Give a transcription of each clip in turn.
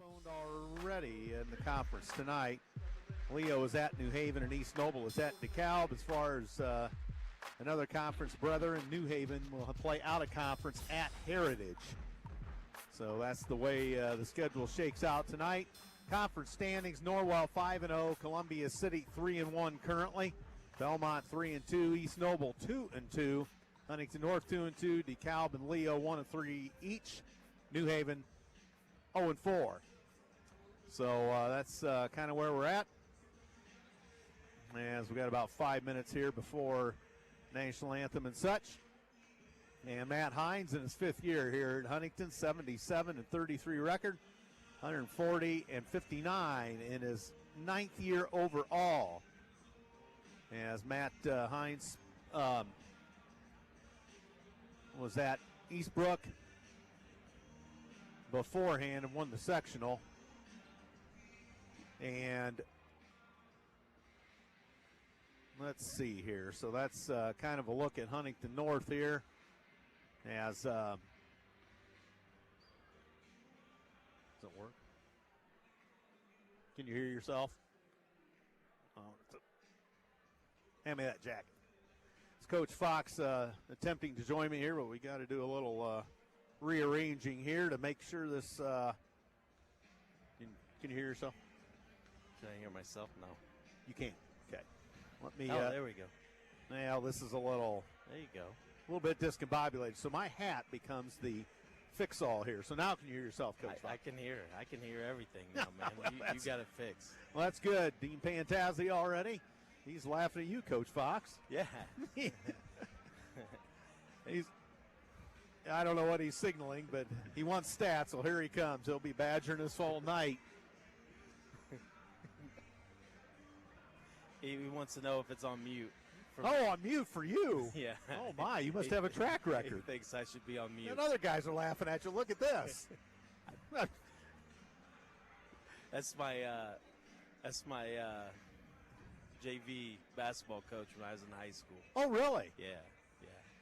postponed already in the conference tonight. Leo is at New Haven and East Noble is at DeKalb. As far as another conference brethren, New Haven will play out of conference at Heritage. So that's the way the schedule shakes out tonight. Conference standings: Norwell 5-0, Columbia City 3-1 currently, Belmont 3-2, East Noble 2-2, Huntington North 2-2, DeKalb and Leo 1-3 each, New Haven 0-4. So that's kind of where we're at. As we got about 5 minutes here before national anthem and such. And Matt Hines in his fifth year here at Huntington, 77-33 record, 140-59 in his ninth year overall. As Matt Hines was at Eastbrook beforehand and won the sectional. And let's see here. So that's kind of a look at Huntington North here. As does it work? Can you hear yourself? Oh, hand me that jacket. It's Coach Fox attempting to join me here, but we got to do a little rearranging here to make sure this. Can you hear yourself? Can I hear myself? No. You can't. Okay. Let me. There we go. Now this is a little. There you go. A little bit discombobulated. So my hat becomes the fix-all here. So now can you hear yourself, Coach Fox? I can hear. I can hear everything now, man. Well, you got it fixed. Well, that's good. Dean Pantazzi already. He's laughing at you, Coach Fox. Yeah. I don't know what he's signaling, but he wants stats, so here he comes. He'll be badgering us all night. He wants to know if it's on mute. On mute for you? Yeah. Oh, my, you must have a track record. He thinks I should be on mute. And other guys are laughing at you. Look at this. That's my JV basketball coach when I was in high school. Oh, really? Yeah.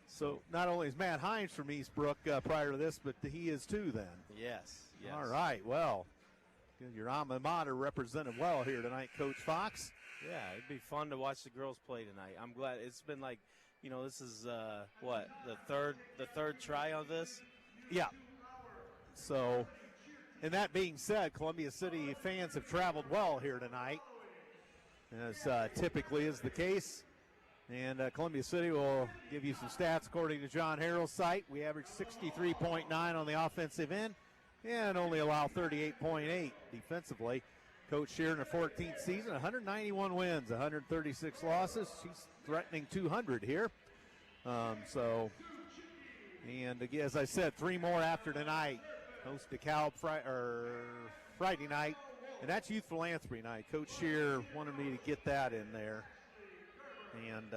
So not only is Matt Hines from Eastbrook prior to this, but he is too then. Yes. All right, well, your alma mater represented well here tonight, Coach Fox. Yeah, it'd be fun to watch the girls play tonight. I'm glad it's been like, this is the third try on this. Yeah. So, and that being said, Columbia City fans have traveled well here tonight, as typically is the case. And Columbia City will give you some stats according to John Harrell's site. We averaged 63.9 on the offensive end and only allow 38.8 defensively. Coach Shear in her 14th season, 191 wins, 136 losses. She's threatening 200 here. And again, as I said, 3 more after tonight. Host DeKalb Friday night, and that's Youth Philanthropy night. Coach Shear wanted me to get that in there. And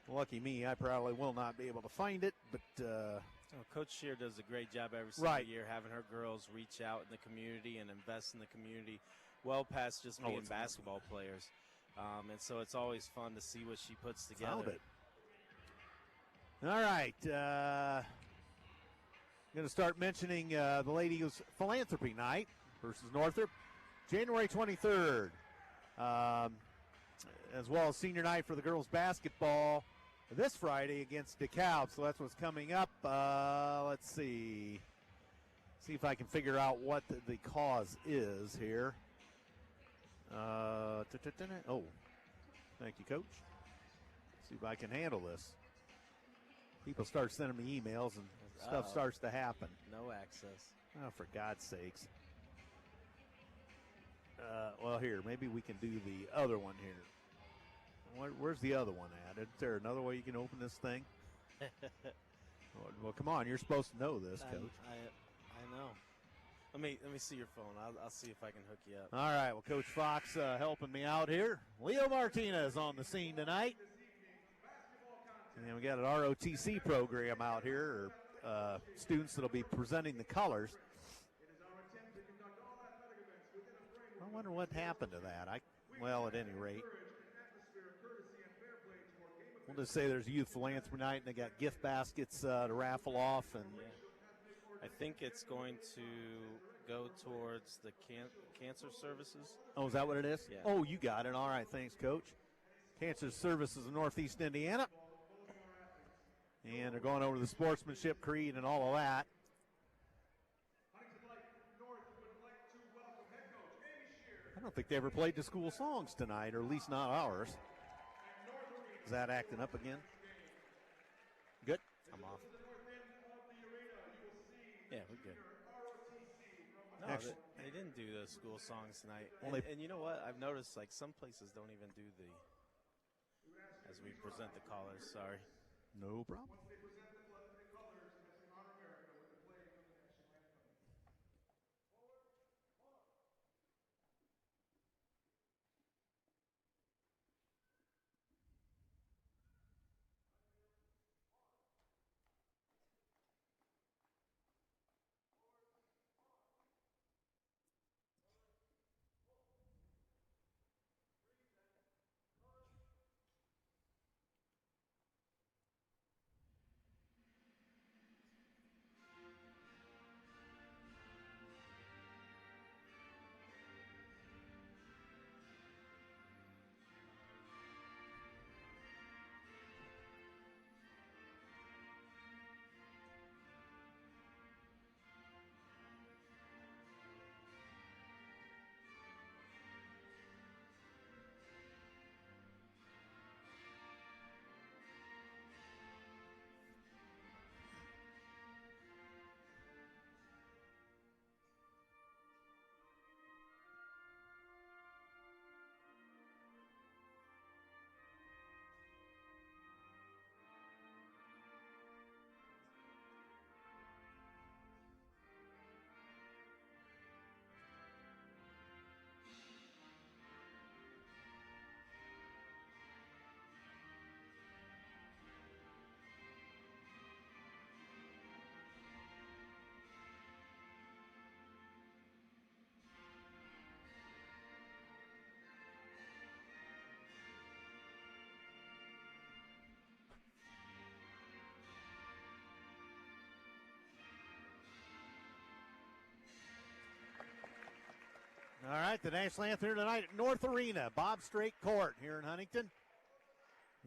lucky me, I probably will not be able to find it, but Coach Shear does a great job every single year having her girls reach out in the community and invest in the community well past just being basketball players. And so it's always fun to see what she puts together. Found it. All right. I'm going to start mentioning the Ladies Philanthropy Night versus Northrop, January 23rd, as well as senior night for the girls basketball this Friday against DeKalb. So that's what's coming up. Let's see if I can figure out what the cause is here. Oh, thank you, Coach. See if I can handle this. People start sending me emails and stuff starts to happen. No access. Oh, for God's sakes. Well, here, maybe we can do the other one here. Where's the other one at? Is there another way you can open this thing? Well, come on. You're supposed to know this, Coach. I know. Let me see your phone. I'll see if I can hook you up. All right. Well, Coach Fox helping me out here. Leo Martinez on the scene tonight. And we got an ROTC program out here, or students that will be presenting the colors. I wonder what happened to that. Well, at any rate, we'll just say there's a youth philanthropy night, and they got gift baskets to raffle off. And I think it's going to go towards the cancer services. Oh, is that what it is? Yeah. Oh, you got it. All right, thanks, Coach. Cancer Services of Northeast Indiana. And they're going over the sportsmanship creed and all of that. I don't think they ever played the school songs tonight, or at least not ours. Is that acting up again? Good? I'm off. Yeah, we're good. No, they didn't do the school songs tonight. And you know what? I've noticed, like, some places don't even do as we present the callers. Sorry. No problem. All right, the national anthem here tonight at North Arena, Bob Strait Court here in Huntington.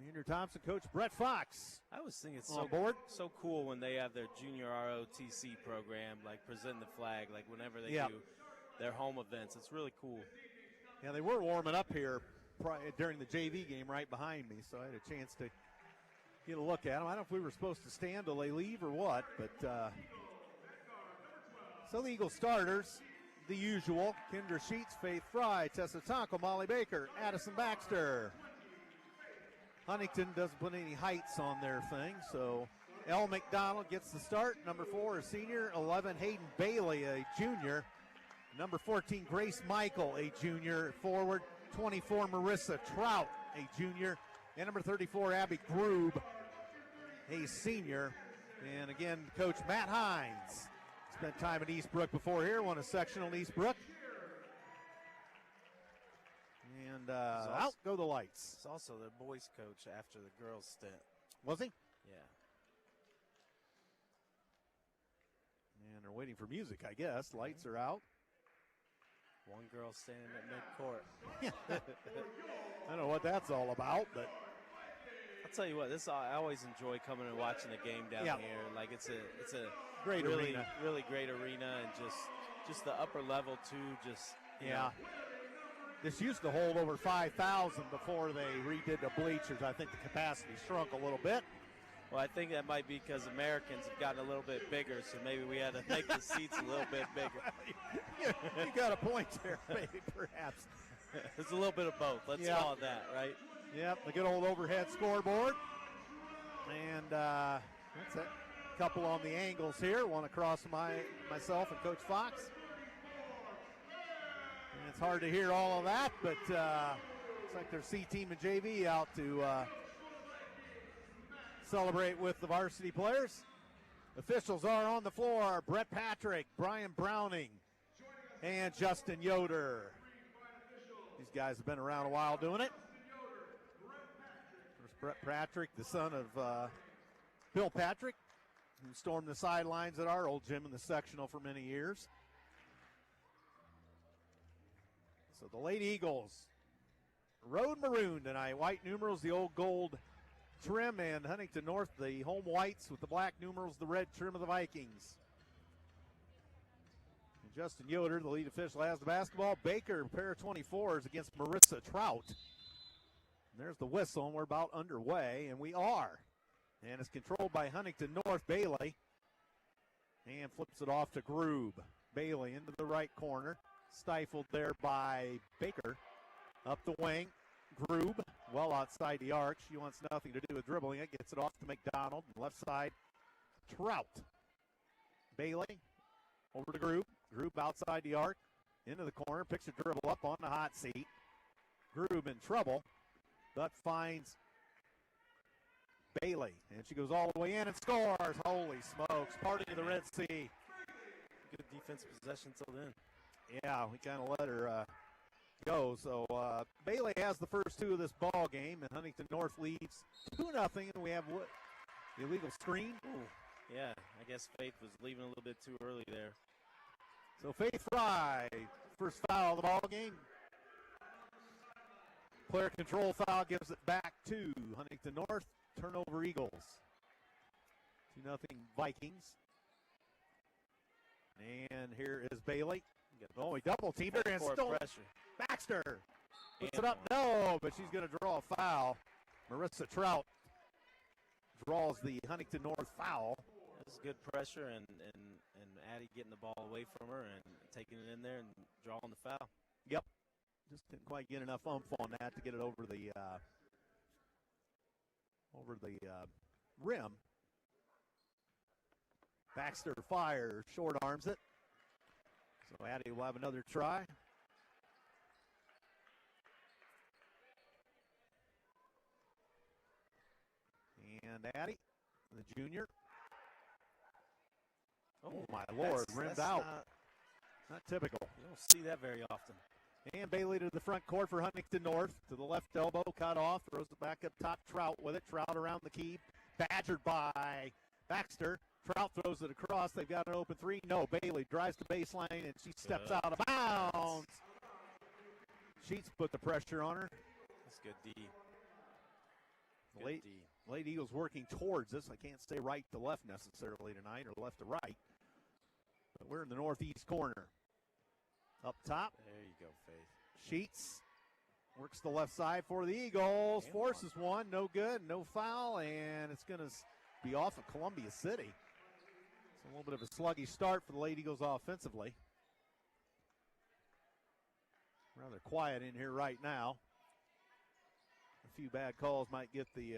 Andrew Thompson, Coach Brett Fox. I always think it's so cool when they have their junior ROTC program, like presenting the flag, like whenever they do their home events. It's really cool. Yeah, they were warming up here during the JV game right behind me, so I had a chance to get a look at them. I don't know if we were supposed to stand till they leave or what, but so the Eagle starters, the usual: Kendra Sheets, Faith Fry, Tessa Tonko, Molly Baker, Addison Baxter. Huntington doesn't put any heights on their thing, so Elle McDonald gets the start. Number 4, a senior. 11, Hayden Bailey, a junior. Number 14, Grace Michael, a junior forward. 24, Marissa Trout, a junior. And number 34, Abby Grube, a senior. And again, Coach Matt Hines spent time at Eastbrook before here, won a sectional in Eastbrook. And out go the lights. He's also the boys coach after the girls stint. Was he? Yeah. And they're waiting for music, I guess. Lights are out. One girl standing at midcourt. I don't know what that's all about, but I'll tell you what, I always enjoy coming and watching the game down here. Like it's a great arena. Really great arena, and just the upper level too. Just you know. This used to hold over 5,000 before they redid the bleachers. I think the capacity shrunk a little bit. Well, I think that might be because Americans have gotten a little bit bigger, so maybe we had to make the seats a little bit bigger. You got a point there, maybe, perhaps. It's a little bit of both. Let's call it that, right? Yep, the good old overhead scoreboard. And that's it. Couple on the angles here. One across myself and Coach Fox. And it's hard to hear all of that, but looks like there's C-Team and JV out to celebrate with the varsity players. Officials are on the floor: Brett Patrick, Brian Browning, and Justin Yoder. These guys have been around a while doing it. There's Brett Patrick, the son of Bill Patrick, who stormed the sidelines at our old gym in the sectional for many years. So the Lady Eagles, road maroon tonight. White numerals, the old gold trim, and Huntington North, the home whites with the black numerals, the red trim of the Vikings. And Justin Yoder, the lead official, has the basketball. Baker, pair of 24s against Marissa Trout. And there's the whistle, and we're about underway, and we are. And it's controlled by Huntington North. Bailey. And flips it off to Groob. Bailey into the right corner. Stifled there by Baker. Up the wing. Groob, well outside the arc. She wants nothing to do with dribbling it. Gets it off to McDonald. Left side, Trout. Bailey over to Groob. Groob outside the arc. Into the corner. Picks a dribble up on the hot seat. Groob in trouble, but finds Bailey. And she goes all the way in and scores. Holy smokes. Party of the Red Sea. Good defensive possession till then. Yeah, we kind of let her go. So Bailey has the first two of this ball game, and Huntington North leads 2-0. And we have what? The illegal screen. Ooh. Yeah, I guess Faith was leaving a little bit too early there. So Faith Fry, first foul of the ball game. Player control foul gives it back to Huntington North. Turnover Eagles. 2-0 Vikings. And here is Bailey. Oh, he double teamed her and stole pressure. Baxter puts it up. No, but she's going to draw a foul. Marissa Trout draws the Huntington North foul. That's good pressure, and Addie getting the ball away from her and taking it in there and drawing the foul. Yep. Just didn't quite get enough oomph on that to get it over the rim. Baxter fires, short arms it. So Addie will have another try. And Addie, the junior. Oh, my Lord, rimmed out. Not typical. You don't see that very often. And Bailey to the front court for Huntington North. To the left elbow, cut off, throws it back up top. Trout with it. Trout around the key. Badgered by Baxter. Trout throws it across. They've got an open three. No, Bailey drives to baseline, and she steps out of bounds. Sheets put the pressure on her. That's good D. Late Eagles working towards us. I can't say right to left necessarily tonight or left to right. But we're in the northeast corner. Up top. There you go, Faith. Sheets works the left side for the Eagles. Forces one. No good. No foul. And it's going to be off of Columbia City. It's a little bit of a sluggish start for the Lady Eagles offensively. Rather quiet in here right now. A few bad calls might get the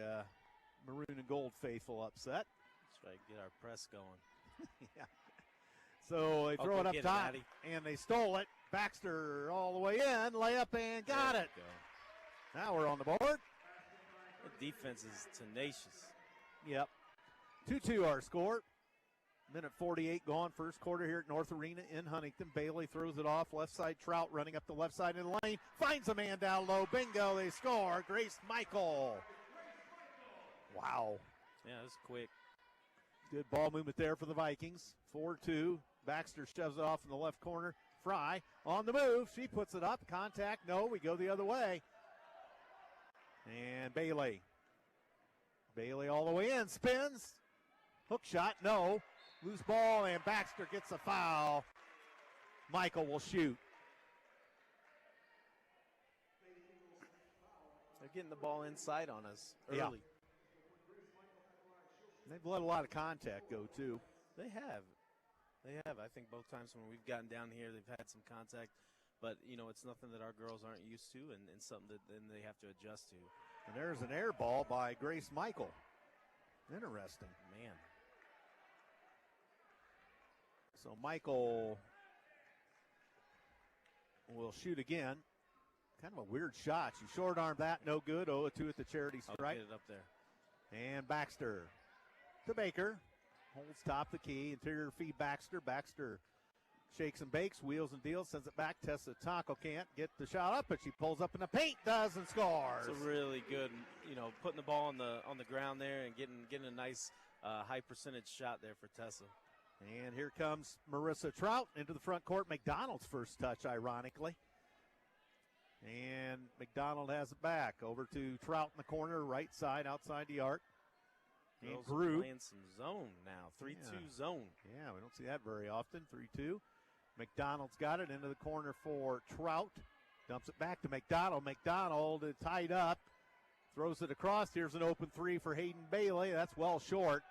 maroon and gold faithful upset. Let's try to get our press going. Yeah. So they throw it up top, and they stole it. Baxter all the way in, layup, and got it. Now we're on the board. The defense is tenacious. Yep. 2-2 our score. Minute 48 gone, first quarter here at North Arena in Huntington. Bailey throws it off, left side. Trout running up the left side of the lane. Finds a man down low. Bingo, they score. Grace Michael. Wow. Yeah, that's quick. Good ball movement there for the Vikings. 4-2. Baxter shoves it off in the left corner. Fry on the move. She puts it up. Contact. No, we go the other way. And Bailey. Bailey all the way in. Spins. Hook shot. No. Loose ball, and Baxter gets a foul. Michael will shoot. They're getting the ball inside on us early. Yeah. They've let a lot of contact go, too. They have. I think both times when we've gotten down here, they've had some contact. But, you know, it's nothing that our girls aren't used to and something that then they have to adjust to. And there's an air ball by Grace Michael. Interesting. Man. So Michael will shoot again. Kind of a weird shot. She short-armed that, no good. 0-2 at the charity strike. I'll get it up there. And Baxter to Baker. Holds top the key. Interior feed Baxter. Baxter shakes and bakes, wheels and deals, sends it back. Tessa Taco can't get the shot up, but she pulls up in the paint, does, and scores. It's a really good, putting the ball on the ground there and getting a nice high percentage shot there for Tessa. And here comes Marissa Trout into the front court. McDonald's first touch, ironically. And McDonald has it back. Over to Trout in the corner, right side, outside the arc. And Grube playing some zone now, 3-2 zone. Yeah, we don't see that very often, 3-2. McDonald's got it into the corner for Trout. Dumps it back to McDonald. McDonald is tied up. Throws it across. Here's an open three for Hayden Bailey. That's well short.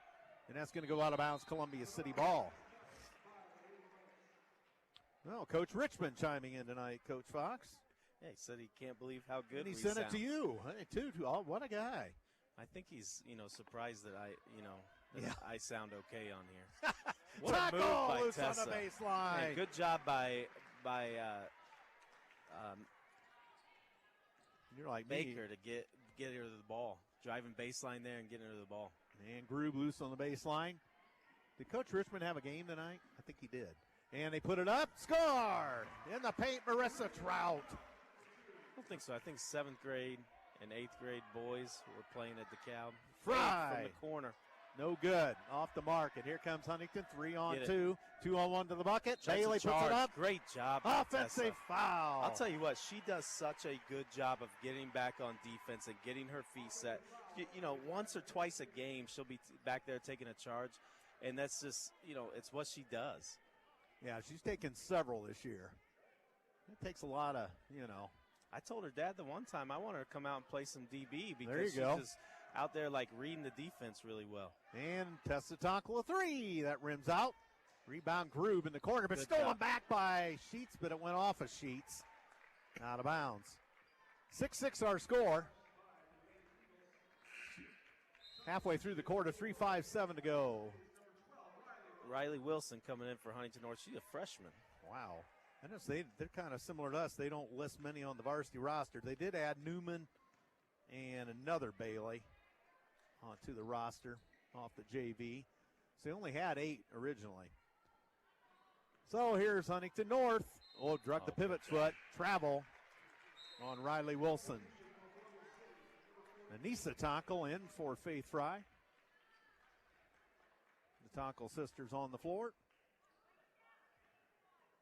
And that's going to go out of bounds, Columbia City ball. Well, Coach Richmond chiming in tonight, Coach Fox. Yeah, he said he can't believe how good and he we sent sound. It to you. Hey, too. Oh, what a guy. I think he's, surprised that I sound okay on here. What a move by Tessa. On the baseline. Man, good job by you're like Baker to get her to the ball. Driving baseline there and getting her to the ball. And Grube loose on the baseline. Did Coach Richmond have a game tonight? I think he did. And they put it up. Score! In the paint, Marissa Trout. I don't think so. I think 7th grade and 8th grade boys were playing at DeKalb. Fry. From the corner. No good. Off the mark. And here comes Huntington. 3-on-2. 2-on-1 to the bucket. That's Bailey puts it up. Great job. Offensive foul. I'll tell you what, she does such a good job of getting back on defense and getting her feet set. Once or twice a game, she'll be back there taking a charge. And that's just, it's what she does. Yeah, she's taken several this year. It takes a lot of, I told her dad the one time I want her to come out and play some DB because there you she's go. Just out there like reading the defense really well. And Tessa Tonkel a three. That rims out. Rebound Grube in the corner, but Good stolen job. back by Sheets, but it went off of Sheets. Out of bounds. 6-6 our score. Halfway through the quarter, 3:57 to go. Riley Wilson coming in for Huntington North. She's a freshman. Wow. I notice they're kind of similar to us. They don't list many on the varsity roster. They did add Newman and another Bailey onto the roster off the JV. So they only had 8 originally. So here's Huntington North. Oh, drug the pivot foot. Travel on Riley Wilson. Anissa Tonkel in for Faith Fry. The Tonkel sisters on the floor.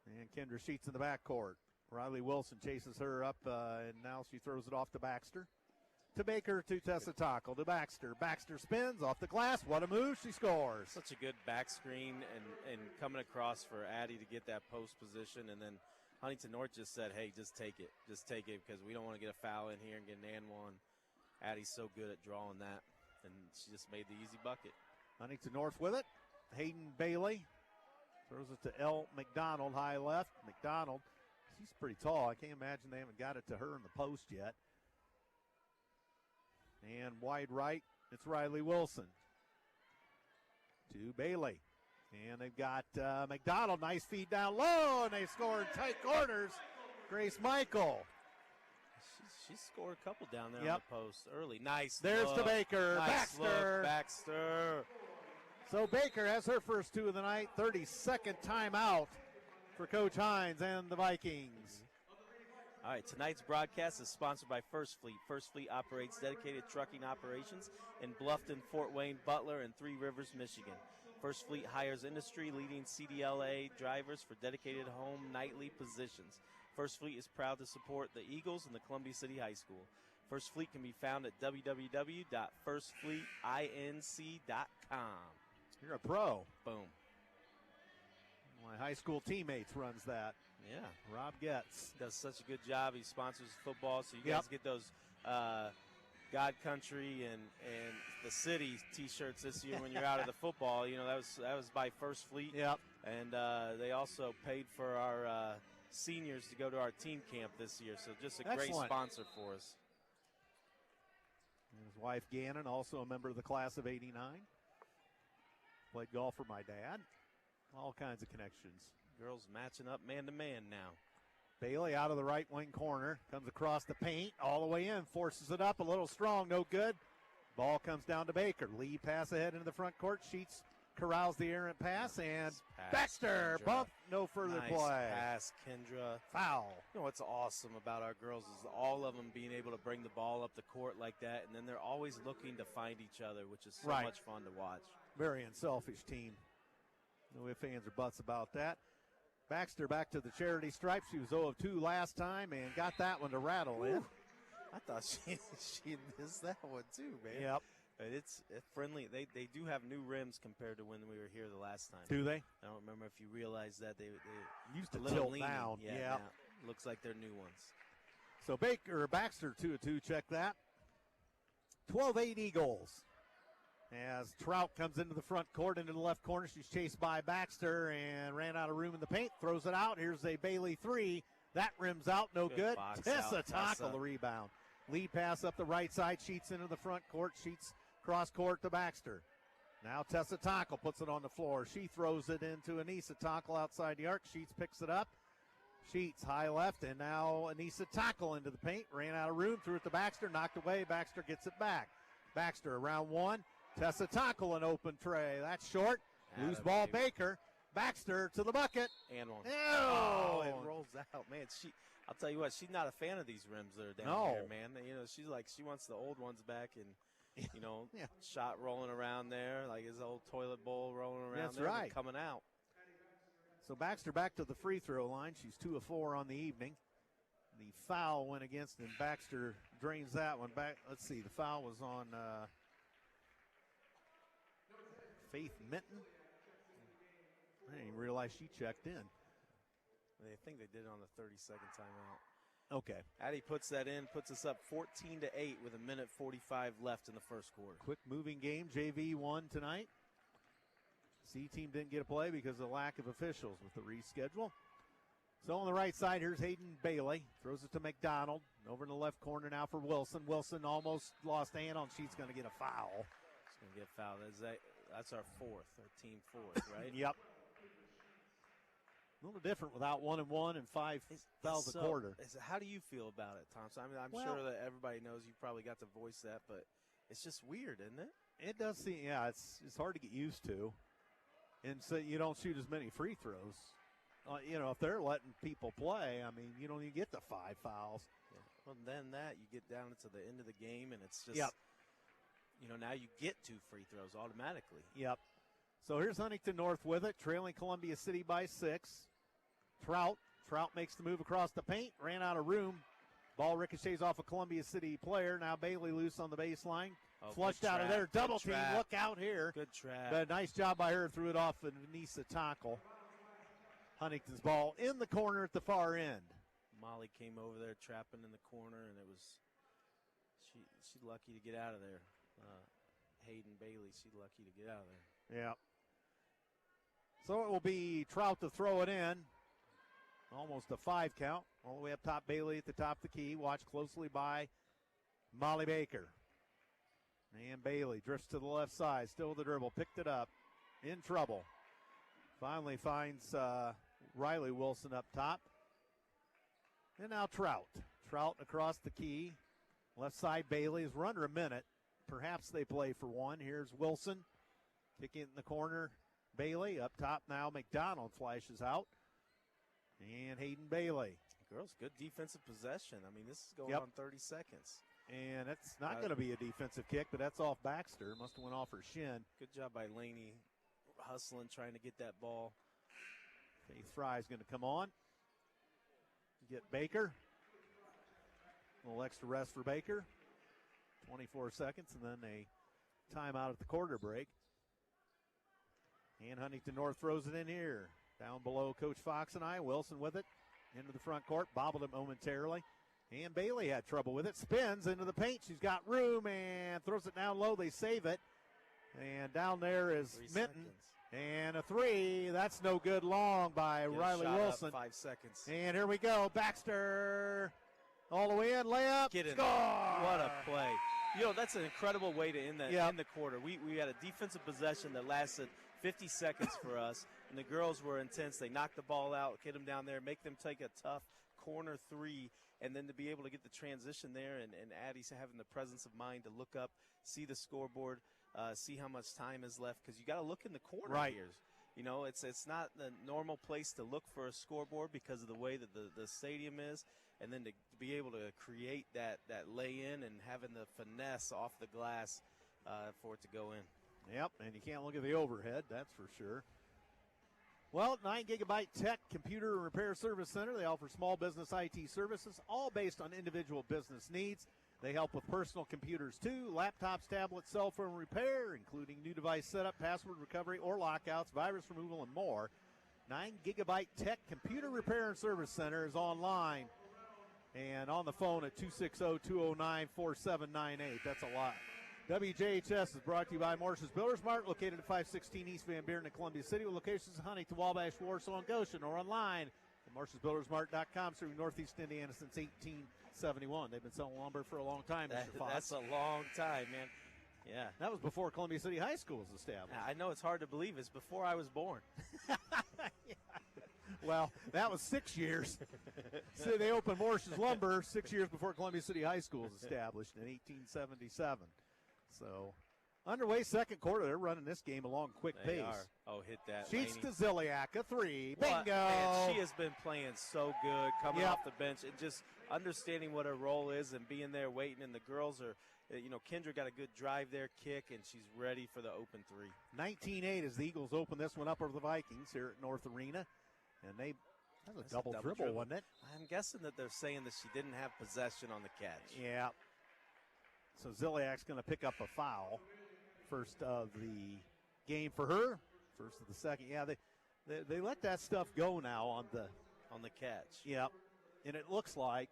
And Kendra Sheets in the backcourt. Riley Wilson chases her up, and now she throws it off to Baxter. To Baker, to Tessa Tonkel, to Baxter. Baxter spins off the glass. What a move. She scores. Such a good back screen and coming across for Addie to get that post position. And then Huntington North just said, hey, just take it. Just take it because we don't want to get a foul in here and get an and one. Addie's so good at drawing that. And she just made the easy bucket. Huntington North with it. Hayden Bailey throws it to L. McDonald, high left. McDonald, she's pretty tall. I can't imagine they haven't got it to her in the post yet. And wide right, it's Riley Wilson. To Bailey. And they've got McDonald, nice feed down low, and they score in tight quarters. Grace Michael. She scored a couple down there Yep. on the post early. Nice. There's look. to Baker. Nice Baxter. Look. Baxter. So Baker has her first 2 of the night. 32nd timeout for Coach Hines and the Vikings. All right, tonight's broadcast is sponsored by First Fleet. First Fleet operates dedicated trucking operations in Bluffton, Fort Wayne, Butler, and Three Rivers, Michigan. First Fleet hires industry-leading CDLA drivers for dedicated home nightly positions. First Fleet is proud to support the Eagles and the Columbia City High School. First Fleet can be found at www.firstfleetinc.com. You're a pro. Boom. My high school teammates runs that. Yeah. Rob Getz. Does such a good job. He sponsors football, so you Yep. guys get those God Country and the City T-shirts this year when you're out of the football. You know, that was by First Fleet. Yep. And they also paid for our seniors to go to our team camp this year. So just a great Excellent. sponsor for us. And his wife Gannon, also a member of the class of '89. Played golf for my dad. All kinds of connections. Girls matching up man-to-man now. Bailey out of the right wing corner. Comes across the paint all the way in. Forces it up a little strong. No good. Ball comes down to Baker. Lead pass ahead into the front court. Sheets corrals the errant pass. And Nice pass, Baxter Kendra. bump. No further Nice play. pass, Kendra. Foul. You know what's awesome about our girls is all of them being able to bring the ball up the court like that, and then they're always looking to find each other, which is so Right. much fun to watch. Very unselfish team. No ifs, ands, or buts about that. Baxter back to the charity stripe. She was 0 of 2 last time and got that one to rattle in. I thought she missed that one too, man. Yep. But it's friendly. They do have new rims compared to when we were here the last time. Do they? I don't remember if you realized that they used to tilt leaning down. Yeah. Looks like they're new ones. So Baxter 2 of 2. Check that. 12-8 Eagles. As Trout comes into the front court, into the left corner, she's chased by Baxter and ran out of room in the paint. Throws it out. Here's a Bailey 3. That rims out, no good. Tessa tackle the rebound. Lead pass up the right side. Sheets into the front court. Sheets cross court to Baxter. Now Tessa tackle puts it on the floor. She throws it into Anissa tackle outside the arc. Sheets picks it up. Sheets high left, and now Anissa tackle into the paint. Ran out of room, threw it to Baxter, knocked away. Baxter gets it back. Baxter around one. Tessa tackle an open tray. That's short. Loose ball Baker. Baxter to the bucket. And one. Oh, it rolls out. Man, I'll tell you what, she's not a fan of these rims that are down here, man. You know, she wants the old ones back and, you know, shot rolling around there, like his old toilet bowl rolling around. That's right. Coming out. So Baxter back to the free throw line. She's 2 of 4 on the evening. The foul went against, and Baxter drains that one back. Let's see, the foul was on Faith Minton. I didn't even realize she checked in. I think they did it on the 32nd timeout. Okay. Addie puts that in, puts us up 14-8 with 1:45 left in the first quarter. Quick moving game. JV won tonight. C team didn't get a play because of lack of officials with the reschedule. So on the right side, here's Hayden Bailey. Throws it to McDonald. Over in the left corner now for Wilson. Wilson almost lost a hand on. She's going to get a foul. She's going to get fouled. That's our team fourth, right? Yep. A little different without 1-1 and 5 fouls a quarter. How do you feel about it, Thompson? I mean, I'm sure that everybody knows you probably got to voice that, but it's just weird, isn't it? It does seem, it's hard to get used to. And so you don't shoot as many free throws. You know, if they're letting people play, I mean, you don't even get the 5 fouls. Yeah. Well, then you get down to the end of the game, and it's just, you know, now you get 2 free throws automatically. Yep. So here's Huntington North with it, trailing Columbia City by 6. Trout makes the move across the paint, ran out of room. Ball ricochets off a Columbia City player. Now Bailey loose on the baseline. Flushed out of there. Double team. Look out here. Good trap. But nice job by her. Threw it off of Anissa tackle. Huntington's ball in the corner at the far end. Molly came over there trapping in the corner, and it was she's lucky to get out of there. Hayden Bailey, she's lucky to get out of there. Yeah. So it will be Trout to throw it in. Almost a 5 count. All the way up top, Bailey at the top of the key. Watched closely by Molly Baker. And Bailey drifts to the left side. Still with the dribble. Picked it up. In trouble. Finally finds Riley Wilson up top. And now Trout. Trout across the key. Left side, Bailey. We're under a minute. Perhaps they play for one. Here's Wilson. Kick it in the corner. Bailey up top now. McDonald flashes out. And Hayden Bailey. Girls, good defensive possession. I mean, this is going on 30 seconds. And it's not going to be a defensive kick, but that's off Baxter. Must have went off her shin. Good job by Laney hustling, trying to get that ball. Faith Fry is going to come on. Get Baker. A little extra rest for Baker. 24 seconds, and then a timeout at the quarter break. And Huntington North throws it in here. Down below Coach Fox and I. Wilson with it. Into the front court. Bobbled it momentarily. And Bailey had trouble with it. Spins into the paint. She's got room and throws it down low. They save it. And down there is Minton. And a 3. That's no good. Long by Riley Wilson. 5 seconds. And here we go. Baxter all the way in. Layup. Get in. Score! What a play. You know, that's an incredible way to end the quarter. We had a defensive possession that lasted 50 seconds for us, and the girls were intense. They knocked the ball out, get them down there, make them take a tough corner 3, and then to be able to get the transition there, and Addie's having the presence of mind to look up, see the scoreboard, see how much time is left, because you got to look in the corner here. You know, it's not the normal place to look for a scoreboard because of the way that the stadium is, and then to be able to create that lay-in and having the finesse off the glass for it to go in. Yep, and you can't look at the overhead, that's for sure. Well, 9 Gigabyte Tech Computer Repair Service Center. They offer small business IT services, all based on individual business needs. They help with personal computers, too, laptops, tablets, cell phone repair, including new device setup, password recovery, or lockouts, virus removal, and more. 9 Gigabyte Tech Computer Repair and Service Center is online and on the phone at 260-209-4798. That's a lot. WJHS is brought to you by Morse's Builders Mart, located at 516 East Van Buren in Columbia City, with locations in Huntington, Wabash, Warsaw, and Goshen, or online at morsesbuildersmart.com, serving Northeast Indiana since 1871. They've been selling lumber for a long time, Mr. Fox. That's a long time, man. Yeah. That was before Columbia City High School was established. I know it's hard to believe. It's before I was born. Yeah. Well, that was 6 years. So they opened Morse's Lumber 6 years before Columbia City High School was established in 1877. So, underway second quarter. They're running this game along quick They pace. are. Oh, hit that. Sheets Laney. to Ziliak, a three. Well, Bingo! man, she has been playing so good, coming Yep. off the bench and just understanding what her role is and being there waiting. And the girls are, Kendra got a good drive there, kick, and she's ready for the open three. 19-8 as the Eagles open this one up over the Vikings here at North Arena. And that's a double dribble, wasn't it? I'm guessing that they're saying that she didn't have possession on the catch. Yeah. So Ziliak's going to pick up a foul. First of the game for her. First of the second. Yeah, they let that stuff go now on the catch. Yeah. And it looks like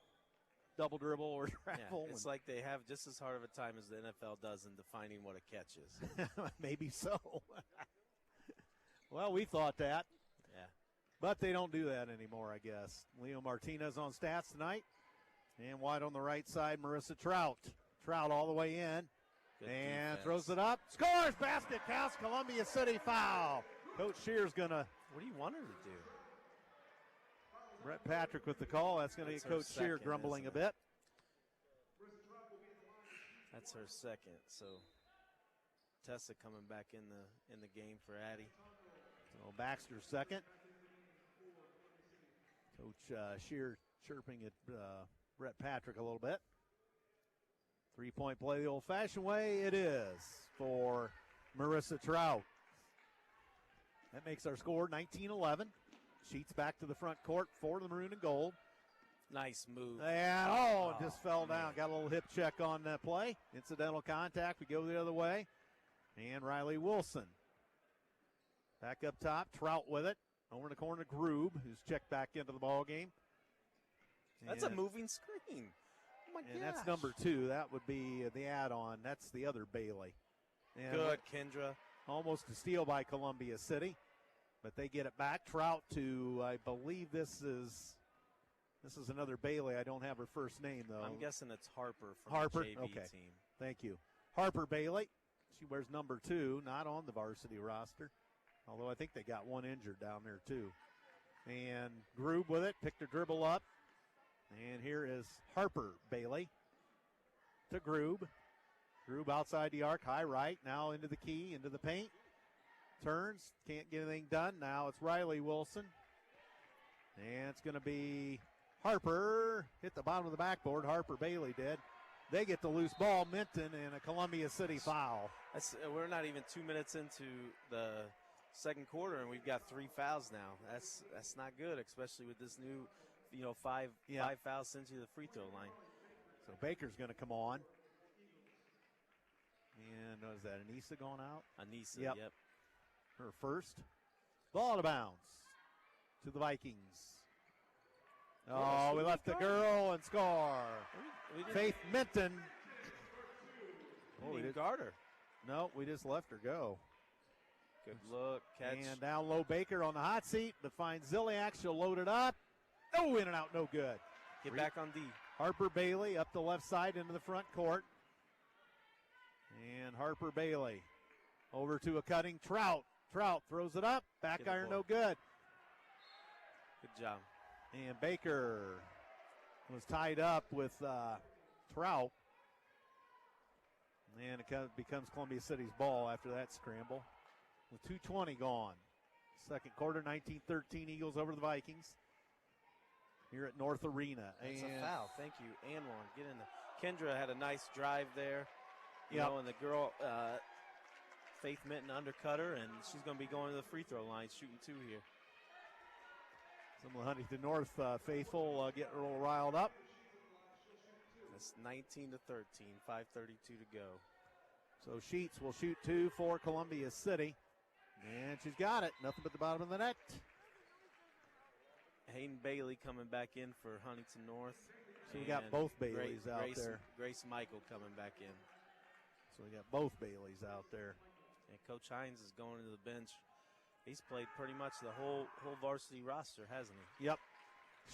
double dribble or travel. Yeah, it's like they have just as hard of a time as the NFL does in defining what a catch is. Maybe so. Well, we thought that. Yeah. But they don't do that anymore, I guess. Leo Martinez on stats tonight. And wide on the right side, Marissa Trout. Trout all the way in. Good and defense. throws it up. Scores! Basket counts. Columbia City foul. Coach Shear's going to. What do you want her to do? Brett Patrick with the call. That's going to get Coach Shear grumbling a bit. That's her second. So Tessa coming back in the game for Addie. So Baxter's second. Coach Shear chirping at Brett Patrick a little bit. Three-point play the old-fashioned way. It is for Marissa Trout. That makes our score 19-11. Sheets back to the front court for the maroon and gold. Nice move. And, just fell down. Got a little hip check on that play. Incidental contact. We go the other way. And Riley Wilson. Back up top. Trout with it. Over in the corner, Groob, who's checked back into the ball game. That's a moving screen. Oh, my and gosh. that's number 2. That would be the add-on. That's the other Bailey. And good, Kendra. Almost a steal by Columbia City. But they get it back. Trout to, I believe this is another Bailey. I don't have her first name, though. I'm guessing it's Harper from Harper? the JV Okay. team. Thank you. Harper Bailey. She wears number 2, not on the varsity roster. Although I think they got one injured down there, too. And Groob with it, picked her dribble up. And here is Harper Bailey to Groob. Groob outside the arc, high right, now into the key, into the paint. Turns, can't get anything done. Now it's Riley Wilson. And it's going to be Harper. Hit the bottom of the backboard. Harper Bailey did. They get the loose ball. Minton and a Columbia City foul. We're not even 2 minutes into the second quarter, and we've got 3 fouls now. That's not good, especially with this new, five fouls sends you to the free throw line. So Baker's going to come on. And was that Anissa going out? Anissa, yep. Her first. Ball out of bounds to the Vikings. Oh, we left the girl and score. Faith Minton. We didn't guard her. No, we just left her go. Good look, catch. And down low Baker on the hot seat to find Ziliak. She'll load it up. Oh, in and out, no good. Get back on D. Harper Bailey up the left side into the front court. And Harper Bailey over to a cutting Trout. Trout throws it up. Back iron, no good. Good job. And Baker was tied up with Trout. And it becomes Columbia City's ball after that scramble. With 2:20 gone. Second quarter, 19-13 Eagles over the Vikings. Here at North Arena. That's a foul. Thank you. And one. Get in there. Kendra had a nice drive there. And the girl, Faith Minton, undercut her, and she's going to be going to the free throw line, shooting 2 here. Some of the Huntington North faithful getting a little riled up. It's 19-13, 5:32 to go. So Sheets will shoot 2 for Columbia City. And she's got it. Nothing but the bottom of the net. Hayden Bailey coming back in for Huntington North. So we got both Baileys out there. Grace Michael coming back in. So we got both Baileys out there. And Coach Hines is going to the bench. He's played pretty much the whole varsity roster, hasn't he? Yep.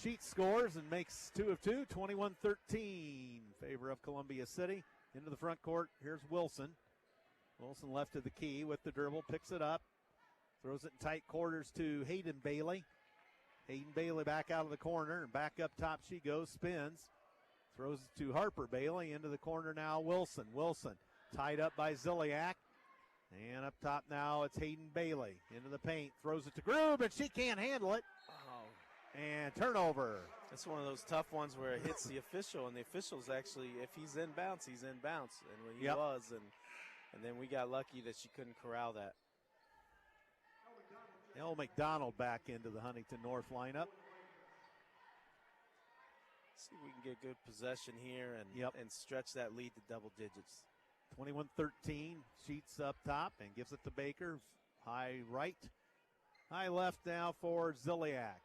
Sheets scores and makes 2 of 2, 21-13 in favor of Columbia City. Into the front court, here's Wilson. Wilson left to the key with the dribble, picks it up, throws it in tight quarters to Hayden Bailey. Hayden Bailey back out of the corner, and back up top she goes, spins. Throws it to Harper Bailey, into the corner now Wilson. Wilson tied up by Ziliak. And up top now it's Hayden Bailey. Into the paint, throws it to Grube, and she can't handle it. Oh. And turnover. It's one of those tough ones where it hits the official, and the official's actually, if he's in bounds, he's in bounds. And when he was, and then we got lucky that she couldn't corral that. El McDonald back into the Huntington North lineup. See if we can get good possession here and stretch that lead to double digits. 21-13, Sheets up top and gives it to Baker. High right, high left now for Ziliak.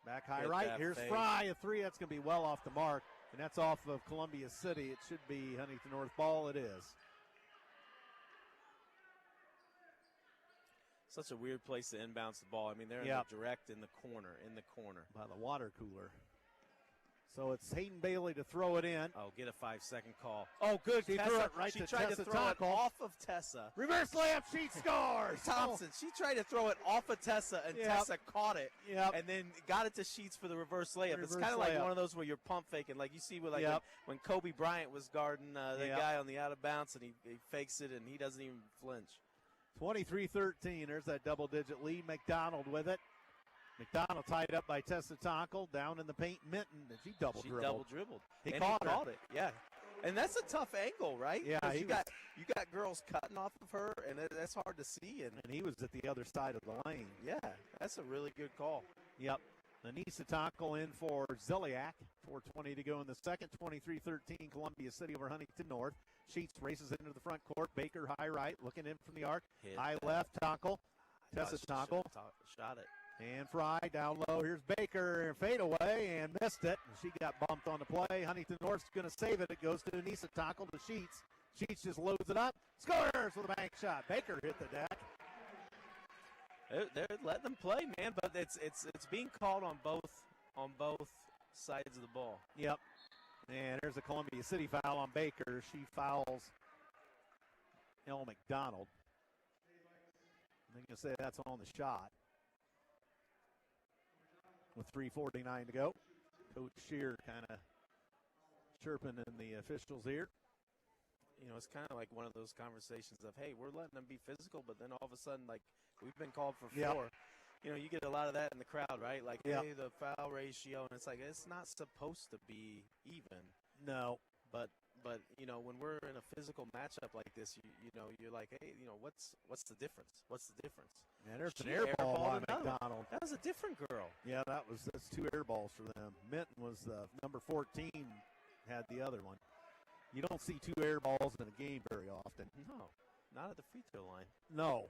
Back high right, here's fade. Fry, a 3, that's going to be well off the mark, and that's off of Columbia City. It should be Huntington North ball, it is. Such a weird place to inbounce the ball. I mean, they're in the direct in the corner. By the water cooler. So it's Hayden Bailey to throw it in. Oh, get a 5-second call. Oh, good. She threw it right she to tried Tessa to throw Taco. it off of Tessa. Reverse layup, she scores. Thompson, she tried to throw it off of Tessa, and Tessa caught it. And then got it to Sheets for the reverse layup. It's kind of like one of those where you're pump faking, like you see with when Kobe Bryant was guarding the guy on the out of bounds, and he fakes it, and he doesn't even flinch. 23-13. There's that double-digit lead. McDonald with it. McDonald tied up by Tessa Tonkel, down in the paint. Minton, and she double dribbled. He caught it. Yeah. And that's a tough angle, right? Yeah, you got girls cutting off of her, and that's hard to see. And he was at the other side of the lane. Yeah, that's a really good call. Yep. Anissa Tonkel in for Ziliak. 4:20 to go in the second. 23-13, Columbia City over Huntington North. Sheets races into the front court. Baker high right, looking in from the arc. High left, Tonkel. Tessa Tonkel. Shot it. And Fry down low. Here's Baker and fade away and missed it. She got bumped on the play. Huntington North's going to save it. It goes to Anissa Tonkel to Sheets. Sheets just loads it up. Scores with a bank shot. Baker hit the deck. They're letting them play, man, but it's being called on both sides of the ball. Yep. And there's a Columbia City foul on Baker. She fouls El McDonald. I'm going to say that's on the shot. With 3:49 to go. Coach Shear kind of chirping in the officials' ear. You know, it's kind of like one of those conversations of, hey, we're letting them be physical, but then all of a sudden, like, we've been called for 4. Yep. You know, you get a lot of that in the crowd, right? Like, hey, the foul ratio, and it's like, it's not supposed to be even. No. But you know, when we're in a physical matchup like this, you know, you're like, hey, you know, what's the difference? What's the difference? Yeah, there's an air ball on McDonald. That was a different girl. Yeah, that's 2 air balls for them. Minton was number 14, had the other one. You don't see 2 air balls in a game very often. No, not at the free throw line. No.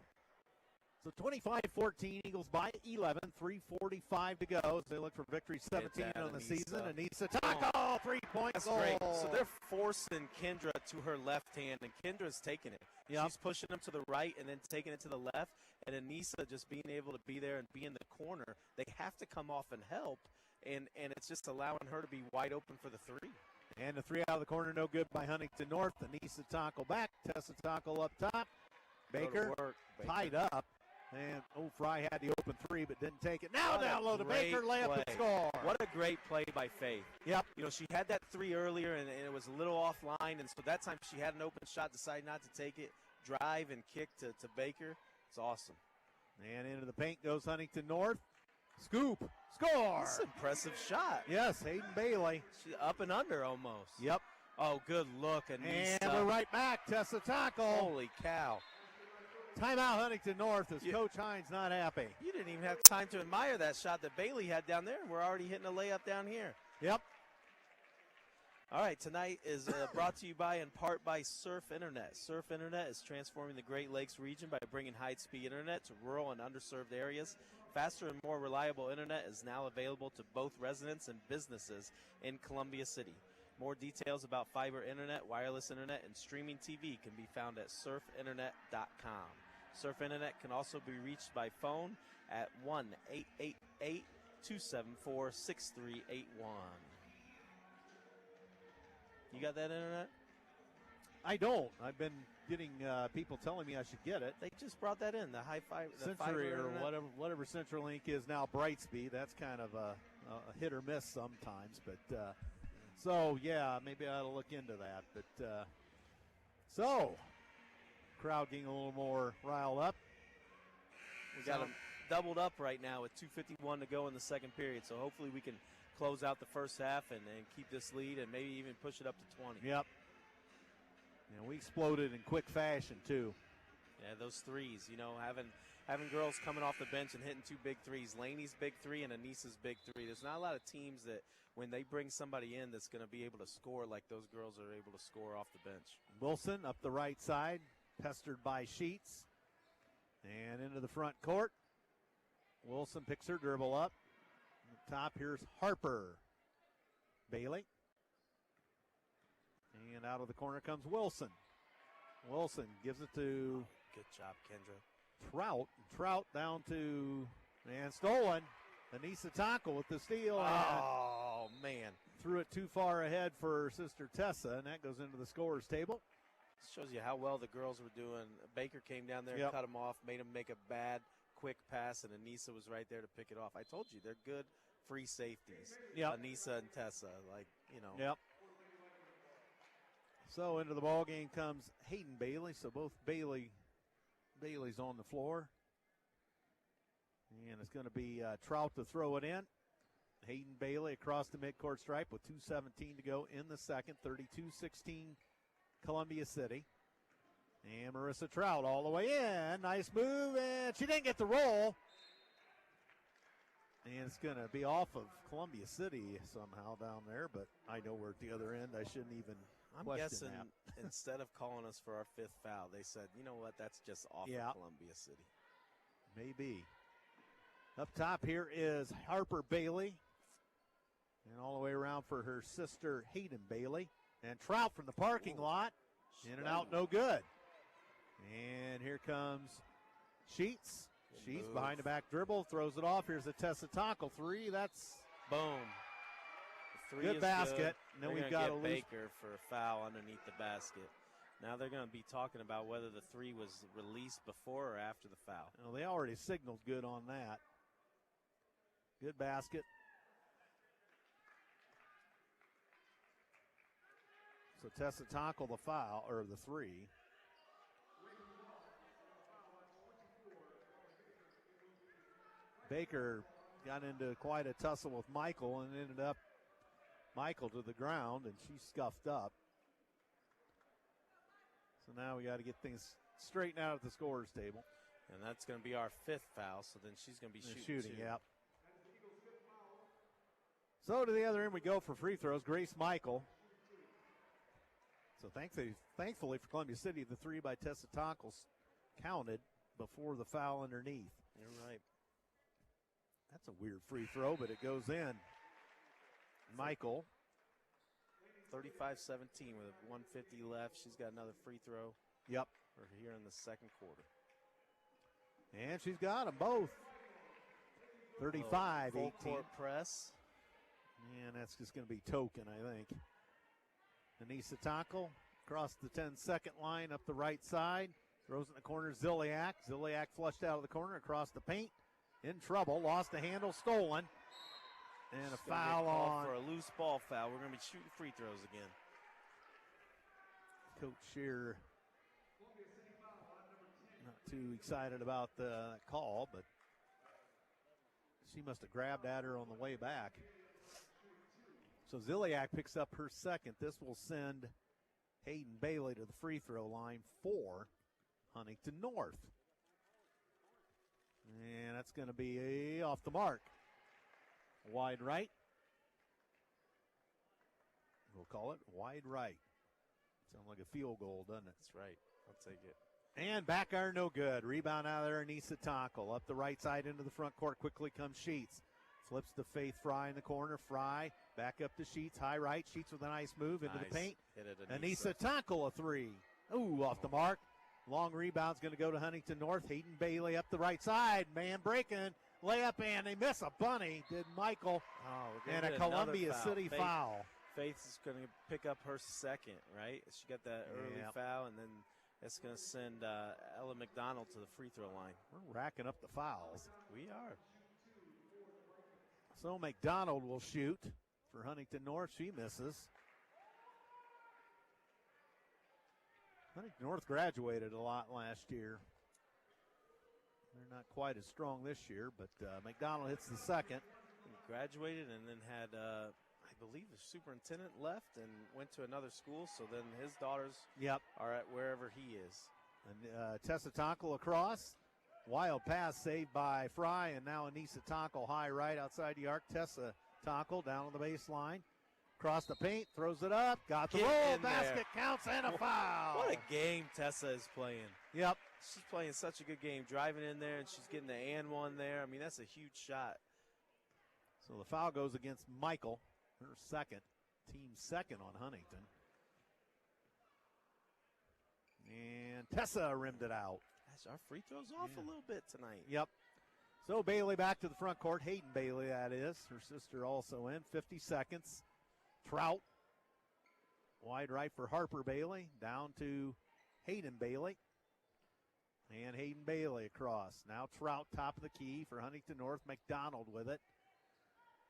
So 25-14, Eagles by 11, 3:45 to go. So they look for victory 17 on the season. Anissa Tonkel, 3-point goal. Great. So they're forcing Kendra to her left hand, and Kendra's taking it. Yep. She's pushing them to the right and then taking it to the left, and Anissa just being able to be there and be in the corner. They have to come off and help, and it's just allowing her to be wide open for the 3. And the 3 out of the corner, no good by Huntington North. Anissa Tonkel back. Tessa Tonkel up top. Baker tied up. And Fry had the open 3 but didn't take it. Now down low to Baker, layup and score. What a great play by Faith. Yep. You know, she had that 3 earlier, and it was a little offline, and so that time she had an open shot, decided not to take it, drive and kick to Baker. It's awesome. And into the paint goes Huntington North. Scoop. Score. That's an impressive shot. Yes, Hayden Bailey. She's up and under almost. Yep. Oh, good look. And we're right back. Tessa Tonkel. Holy cow. Timeout Huntington North as Coach Hines not happy. You didn't even have time to admire that shot that Bailey had down there. We're already hitting a layup down here. Yep. All right, tonight is brought to you by in part by Surf Internet. Surf Internet is transforming the Great Lakes region by bringing high-speed internet to rural and underserved areas. Faster and more reliable internet is now available to both residents and businesses in Columbia City. More details about fiber internet, wireless internet, and streaming TV can be found at surfinternet.com. Surf Internet can also be reached by phone at 1-888-274-6381. You got that internet? I don't. I've been getting people telling me I should get it. They just brought that in, the high fiber. Century or whatever CenturyLink is now Brightspeed. That's kind of a hit or miss sometimes. But so, yeah, maybe I ought to look into that. But so, crowd getting a little more riled up. We got them doubled up right now with 2:51 to go in the second period. So hopefully we can close out the first half and keep this lead and maybe even push it up to 20. Yep. And we exploded in quick fashion, too. Yeah, those threes, you know, having girls coming off the bench and hitting two big threes. Laney's big three and Anissa's big three. There's not a lot of teams that when they bring somebody in that's going to be able to score like those girls are able to score off the bench. Wilson up the right side, pestered by Sheets. And into the front court. Wilson picks her dribble up. Top, here's Harper. Bailey. And out of the corner comes Wilson. Wilson gives it to... Good job, Kendra. Trout. Trout down to... And stolen. Anissa Tackle with the steal. Oh, man. Threw it too far ahead for sister Tessa, and that goes into the scorer's table. This shows you how well the girls were doing. Baker came down there and cut them off, made them make a bad, quick pass, and Anissa was right there to pick it off. I told you, they're good free safeties. Yep. Anissa and Tessa, like, you know. Yep. So into the ball game comes Hayden Bailey. So both Bailey's on the floor. And it's going to be Trout to throw it in. Hayden Bailey across the midcourt stripe with 2:17 to go in the second. 32-16 Columbia City. And Marissa Trout all the way in. Nice move, and she didn't get the roll. And it's going to be off of Columbia City somehow down there, but I know we're at the other end. I shouldn't even question guessing that. Instead of calling us for our fifth foul, they said, you know what, that's just off of Columbia City. Maybe. Up top here is Harper Bailey. And all the way around for her sister Hayden Bailey. And Trout from the parking lot. In and out, no good. And here comes Sheets. Sheets behind the back dribble, throws it off. Here's a Tessa Tackle three. That's boom. The three good is basket. Good. And then we've got a Baker for a foul underneath the basket. Now they're going to be talking about whether the three was released before or after the foul. Well, they already signaled good on that. Good basket. So Tessa Tackle the foul, or the three. Baker got into quite a tussle with Michael and ended up Michael to the ground, and she scuffed up. So now we got to get things straightened out at the scorer's table. And that's going to be our fifth foul, so then she's going to be shooting. Yep. So to the other end we go for free throws. Grace Michael. So thankfully for Columbia City, the three by Tessa Tackles counted before the foul underneath. You're right. That's a weird free throw, but it goes in. Michael. 35-17 with 1:50 left. She's got another free throw. Yep. For here in the second quarter. And she's got them both. 35-18. Full court press. And that's just going to be token, I think. Anissa Tackle across the 10-second line up the right side. Throws in the corner, Ziliak. Ziliak flushed out of the corner across the paint. In trouble, lost the handle, stolen. And a foul on. For a loose ball foul. We're going to be shooting free throws again. Coach Shear not too excited about the call, but she must have grabbed at her on the way back. So Ziliak picks up her second. This will send Hayden Bailey to the free throw line for Huntington North. And that's going to be off the mark. Wide right. We'll call it wide right. Sounds like a field goal, doesn't it? That's right. I'll take it. And back iron, no good. Rebound out of there, Anissa Tonkel. Up the right side into the front court. Quickly comes Sheets. Flips to Faith Fry in the corner. Fry back up to Sheets. High right. Sheets with a nice move into the paint. Hit it, Anissa Tonkel, a three. Ooh, off the mark. Long rebound's going to go to Huntington North. Hayden Bailey up the right side. Man breaking. Layup, and they miss a bunny, did Michael. And a Columbia City foul. Faith is going to pick up her second, right? She got that early foul, and then it's going to send Ella McDonald to the free throw line. We're racking up the fouls. We are. So McDonald will shoot for Huntington North. She misses. Huntington North graduated a lot last year. They're not quite as strong this year, but McDonald hits the second. He graduated and then had, I believe, the superintendent left and went to another school. So then his daughters are at wherever he is. And Tessa Tonkel across. Wild pass saved by Fry, and now Anissa Tonkel high right outside the arc. Tessa Tonkel down on the baseline. Across the paint, throws it up, got the roll, basket counts, and a foul. What a game Tessa is playing. Yep. She's playing such a good game, driving in there, and she's getting the and one there. I mean, that's a huge shot. So the foul goes against Michael, her second, team second on Huntington. And Tessa rimmed it out. Gosh, our free throws off a little bit tonight. Yep. So Bailey back to the front court. Hayden Bailey, that is. Her sister also in. 50 seconds. Trout. Wide right for Harper Bailey. Down to Hayden Bailey. And Hayden Bailey across. Now Trout top of the key for Huntington North. McDonald with it.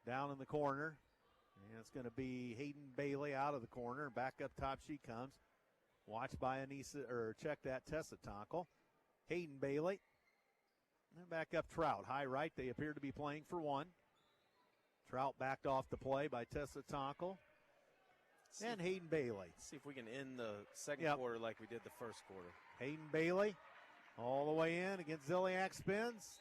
Down in the corner. And it's going to be Hayden Bailey out of the corner. Back up top she comes. Watched by check that, Tessa Tonkel. Hayden Bailey. And back up Trout. High right. They appear to be playing for one. Trout backed off the play by Tessa Tonkel. And Hayden Bailey. See if we can end the second quarter like we did the first quarter. Hayden Bailey all the way in against Ziliak spins.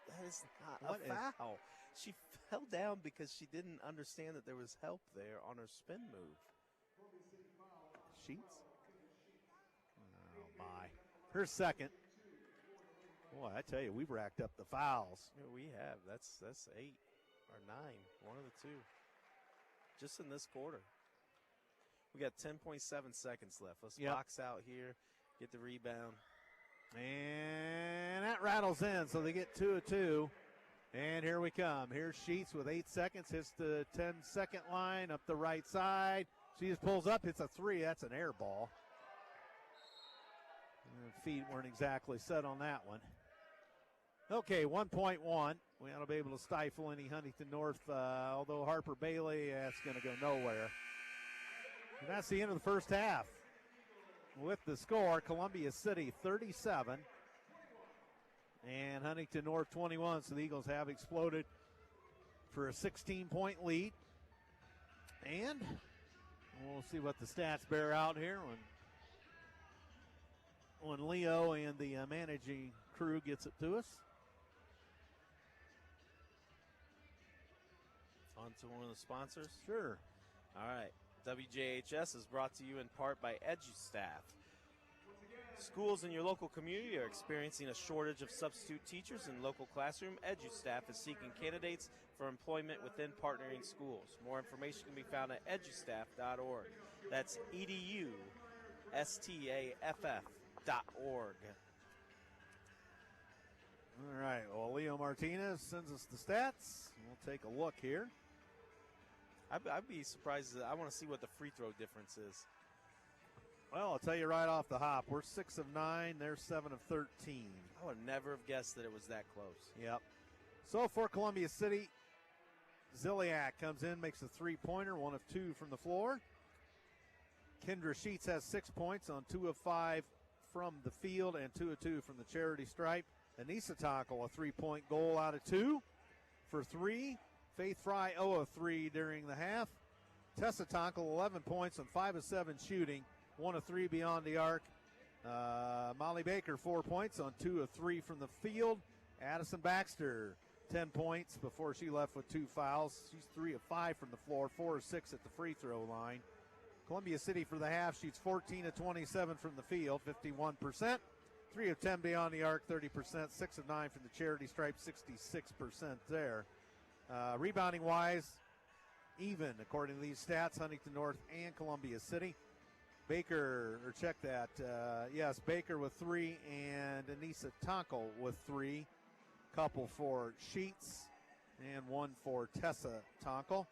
That is not a foul. She fell down because she didn't understand that there was help there on her spin move. Sheets. Oh, my. Her second. Boy, I tell you, we've racked up the fouls. Yeah, we have. That's 8 or 9, one of the two. Just in this quarter. We got 10.7 seconds left. Let's box out here, get the rebound. And that rattles in, so they get 2 of 2. And here we come. Here's Sheets with 8 seconds. Hits the 10-second line up the right side. She just pulls up, hits a 3. That's an air ball. Feet weren't exactly set on that one. Okay, 1.1. We ought to be able to stifle any Huntington North, although Harper Bailey, that's going to go nowhere. And that's the end of the first half. With the score, Columbia City 37 and Huntington North 21. So the Eagles have exploded for a 16-point lead. And we'll see what the stats bear out here when Leo and the managing crew gets it to us. On to one of the sponsors? Sure. All right. WJHS is brought to you in part by EduStaff. Schools in your local community are experiencing a shortage of substitute teachers in local classroom. EduStaff is seeking candidates for employment within partnering schools. More information can be found at edustaff.org. That's EDUSTAFF.org. All right. Well, Leo Martinez sends us the stats. We'll take a look here. I'd be surprised. I want to see what the free throw difference is. Well, I'll tell you right off the hop. We're 6 of 9. They're 7 of 13. I would never have guessed that it was that close. Yep. So for Columbia City, Ziliak comes in, makes a three-pointer, 1 of 2 from the floor. Kendra Sheets has 6 points on 2 of 5 from the field and 2 of 2 from the charity stripe. Anissa Tonkel, a three-point goal out of 2 for 3. Faith Fry, 0 of 3 during the half. Tessa Tonkel, 11 points on 5 of 7 shooting, 1 of 3 beyond the arc. Molly Baker, 4 points on 2 of 3 from the field. Addison Baxter, 10 points before she left with 2 fouls. She's 3 of 5 from the floor, 4 of 6 at the free throw line. Columbia City for the half shoots 14 of 27 from the field, 51%. 3 of 10 beyond the arc, 30%. 6 of 9 from the charity stripe, 66% there. Rebounding-wise, even according to these stats, Huntington North and Columbia City. Baker with 3 and Anissa Tonko with 3. Couple for Sheets and 1 for Tessa Tonko.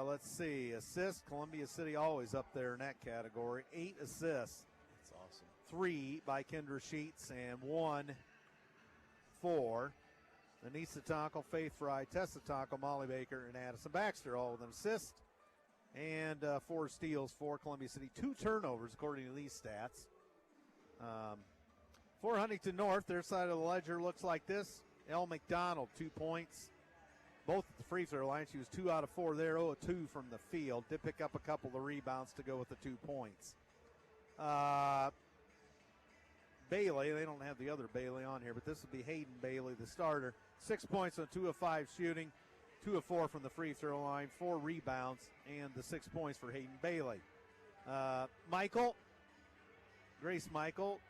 Let's see, assists, Columbia City always up there in that category. 8 assists. That's awesome. 3 by Kendra Sheets and 1 for Anissa Tonko, Faith Fry, Tessa Tonko, Molly Baker, and Addison Baxter, all with an assist. And 4 steals for Columbia City. 2 turnovers, according to these stats. For Huntington North, their side of the ledger looks like this. Elle McDonald, 2 points. Both at the free throw line. She was 2 out of 4 there, 0 of 2 from the field. Did pick up a couple of rebounds to go with the 2 points. Bailey, they don't have the other Bailey on here, but this would be Hayden Bailey, the starter. 6 points on 2 of 5 shooting, 2 of 4 from the free throw line, 4 rebounds, and the 6 points for Hayden Bailey. Grace Michael,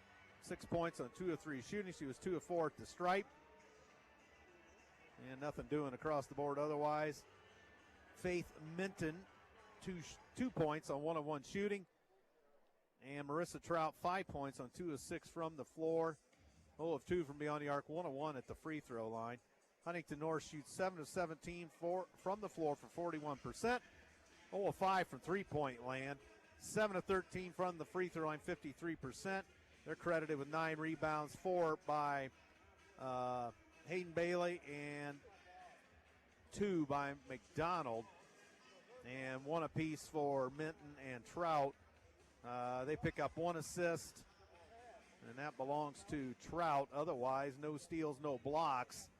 6 points on 2 of 3 shooting. She was 2 of 4 at the stripe. And nothing doing across the board otherwise. Faith Minton, 2 points on 1 of 1 shooting. And Marissa Trout, 5 points on 2 of 6 from the floor. 0 of 2 from beyond the arc, 1 of 1 at the free throw line. Huntington North shoots 7 of 17 from the floor for 41%. 0 of 5 from three-point land. 7 of 13 from the free throw line, 53%. They're credited with 9 rebounds, 4 by Hayden Bailey and 2 by McDonald. And 1 apiece for Minton and Trout. They pick up 1 assist, and that belongs to Trout. Otherwise, no steals, no blocks.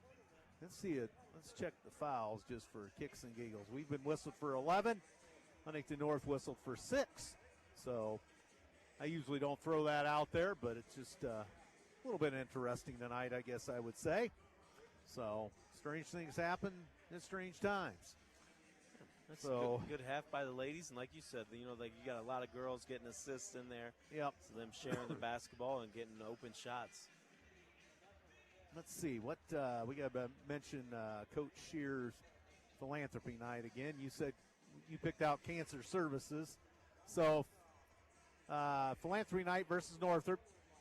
Let's check the fouls just for kicks and giggles. We've been whistled for 11. Huntington North whistled for 6. So I usually don't throw that out there, but it's just a little bit interesting tonight, I guess I would say. So strange things happen in strange times. That's a good half by the ladies, and like you said, you got a lot of girls getting assists in there. Yep. So them sharing the basketball and getting open shots. Let's see what we got to mention. Coach Shear's philanthropy night again. You said you picked out Cancer Services, so philanthropy night versus Northrop,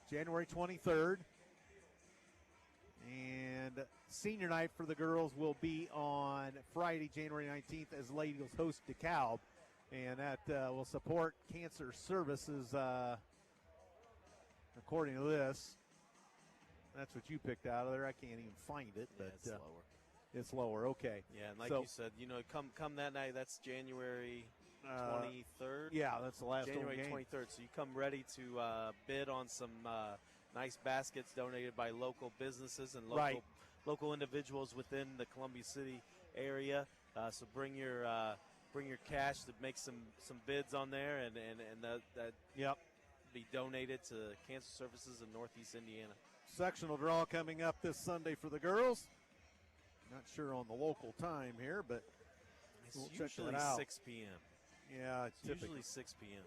January 23rd. And senior night for the girls will be on Friday, January 19th, as Lady Eagles host DeKalb. And that will support Cancer Services, according to this. That's what you picked out of there. I can't even find it. Yeah, but it's lower. It's lower, okay. Yeah, and like you said, come that night, that's January 23rd. Yeah, that's the last January game. 23rd. So you come ready to bid on some nice baskets donated by local businesses and local individuals within the Columbia City area. So bring your cash to make some bids on there, and that be donated to Cancer Services in Northeast Indiana. Sectional draw coming up this Sunday for the girls. Not sure on the local time here, but we'll check usually that out. 6 p.m. Yeah, it's usually 6 p.m.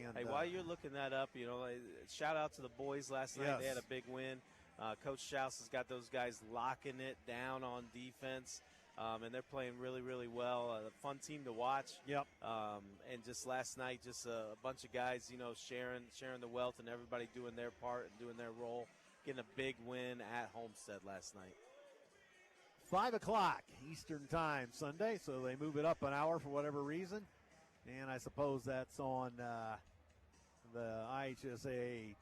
And, hey, while you're looking that up, shout out to the boys last night. Yes. They had a big win. Coach Schaus has got those guys locking it down on defense, and they're playing really, really well. A fun team to watch. Yep. And just last night, just a bunch of guys, sharing the wealth and everybody doing their part and doing their role, getting a big win at Homestead last night. 5 o'clock Eastern time Sunday, so they move it up an hour for whatever reason. And I suppose that's on the IHSA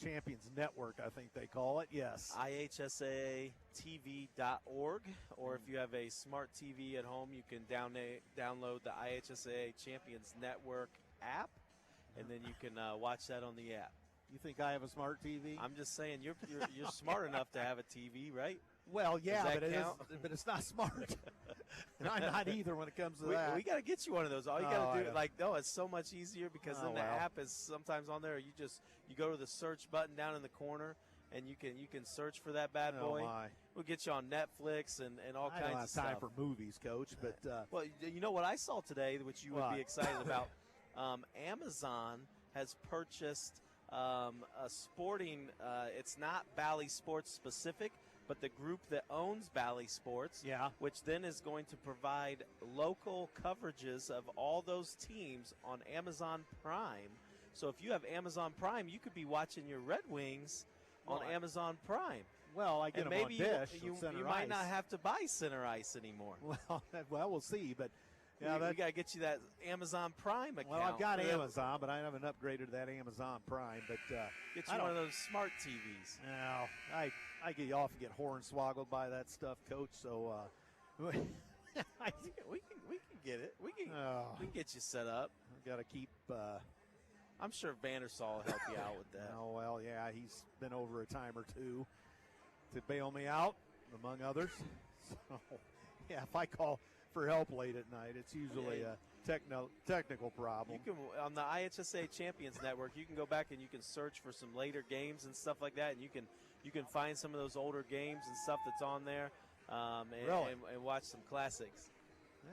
Champions Network, I think they call it. Yes. IHSATV.org, or if you have a smart TV at home, you can download the IHSA Champions Network app, and then you can watch that on the app. You think I have a smart TV? I'm just saying you're smart enough to have a TV, right? Well, yeah, but it's not smart. And I'm not either when it comes to that. We got to get you one of those. All you got to do, it's so much easier because then the app is sometimes on there. You go to the search button down in the corner, and you can search for that bad boy. My. We'll get you on Netflix and all kinds of stuff. I don't have time for movies, Coach, but well, you know what I saw today, which you would be excited about. Amazon has purchased a sporting. It's not Bally Sports specific, but the group that owns Bally Sports, which then is going to provide local coverages of all those teams on Amazon Prime. So if you have Amazon Prime, you could be watching your Red Wings on Amazon Prime. Well, I get them on Dish. You might not have to buy center ice anymore. Well, we'll see, but we got to get you that Amazon Prime account. Well, I've got Amazon, but I haven't upgraded to that Amazon Prime. But get you one of those smart TVs. No, I get often get hornswoggled by that stuff, Coach. So we can get it. We can get you set up. I've got to keep. I'm sure Vandersall will help you out with that. Oh well, yeah, he's been over a time or two to bail me out, among others. So yeah, if I call for help late at night, it's usually a technical problem. You can on the IHSA Champions Network. You can go back and you can search for some later games and stuff like that, and you can find some of those older games and stuff that's on there, and watch some classics.